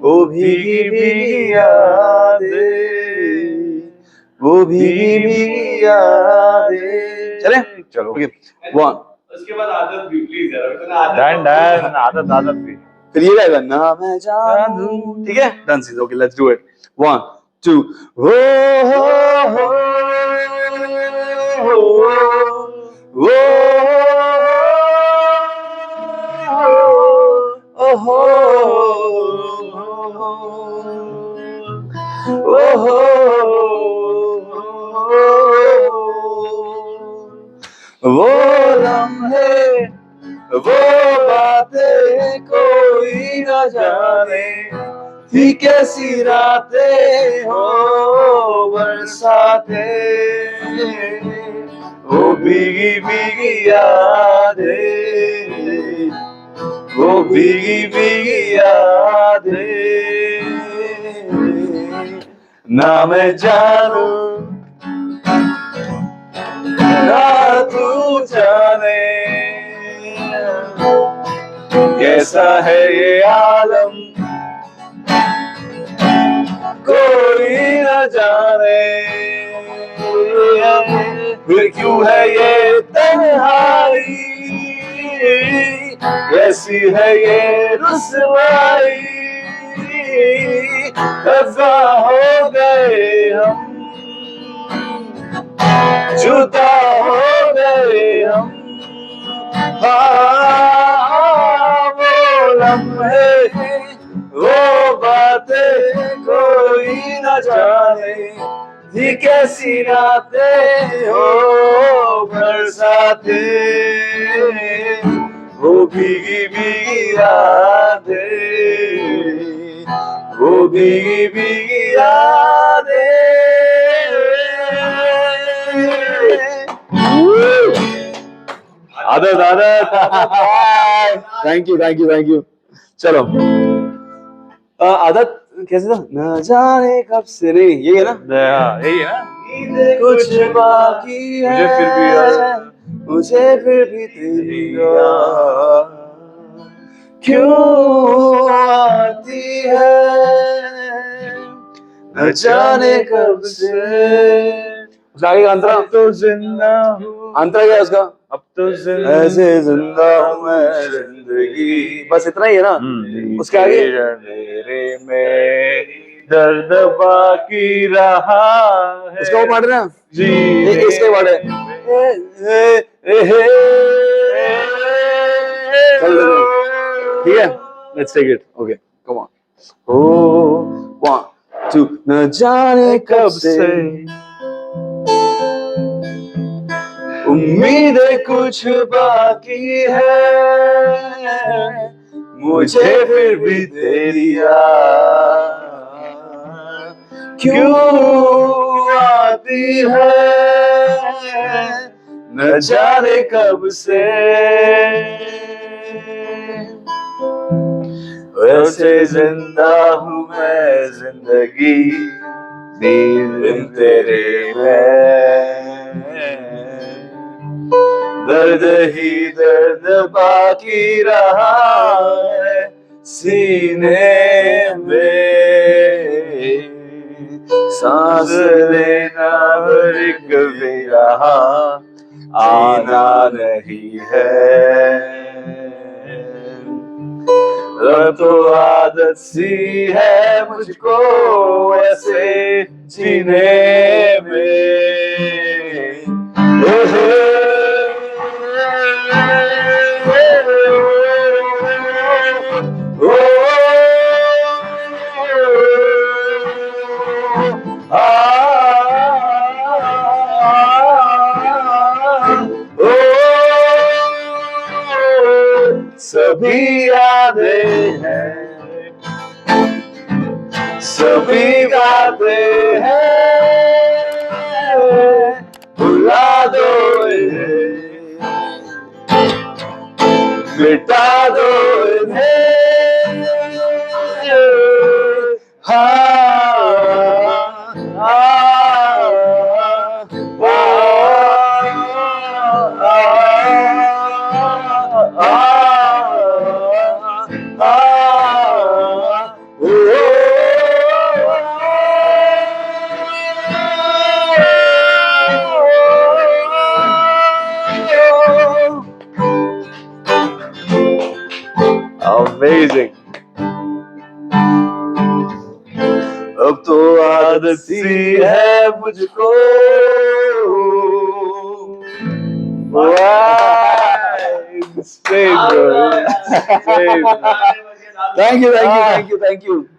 वो भीगी यादें, वो भीगी यादें। चलो वन, उसके बाद आदत भी प्लीज यार, इतना आदत भी। फिर ये गाएगा ना मैं जानूं, ठीक है? Done see, okay, let's do it. 1 2 हो वो बातें कोई न जाने, थी कैसी रातें हो बरसाते, वो भीगी भीगी यादें, वो भीगी भीगी यादें, ना मैं जानूं ना तू जाने, कैसा है ये आलम कोई न जाने, फिर क्यों है ये तन्हाई, कैसी है ये रुसवाई, खफा हो गए हम, जुदा हो गए हम, हाँ वो लम्हे वो बातें कोई न जाने, थी कैसी रातें हो बरसाते, वो भीगी भीगी यादें, वो भीगी भीगी यादें। आदत आदत, थैंक यू चलो आदत कैसे था, न जाने कब से, नहीं यही है ना, यही है ना। कुछ बाकी है, मुझे फिर भी तेरी याद क्यों आती है, न जाने कब से। उसका आगे का अंतरा, तो जिंदा हूँ, अंतरा क्या है उसका, अब तो ऐसे जिंदा हूँ मैं जिंदगी, बस इतना ही है ना। उसके आगे मेरे में दर्द बाकी रहा है, उसका वो पार्ट है ना, जी इसके पार्ट है, ठीक है, let's take it, okay come on, oh 1 2, न जाने कब से उम्मीदें कुछ बाकी है, मुझे फिर भी तेरी याद क्यों आती है, न जाने कब से, वैसे जिंदा हूँ मैं जिंदगी बिन तेरे में, दर्द ही दर्द बाकी रहा है सीने में, सांस लेना भर कभी यहाँ आना नहीं है, अब तो आदत सी है मुझको ऐसे जीने में, सभी यादें हैं, सभी बातें हैं, भुला दो इन्हें, मिटा दो इन्हें, Amazing. अब तो आदत सी है मुझको, Thank you.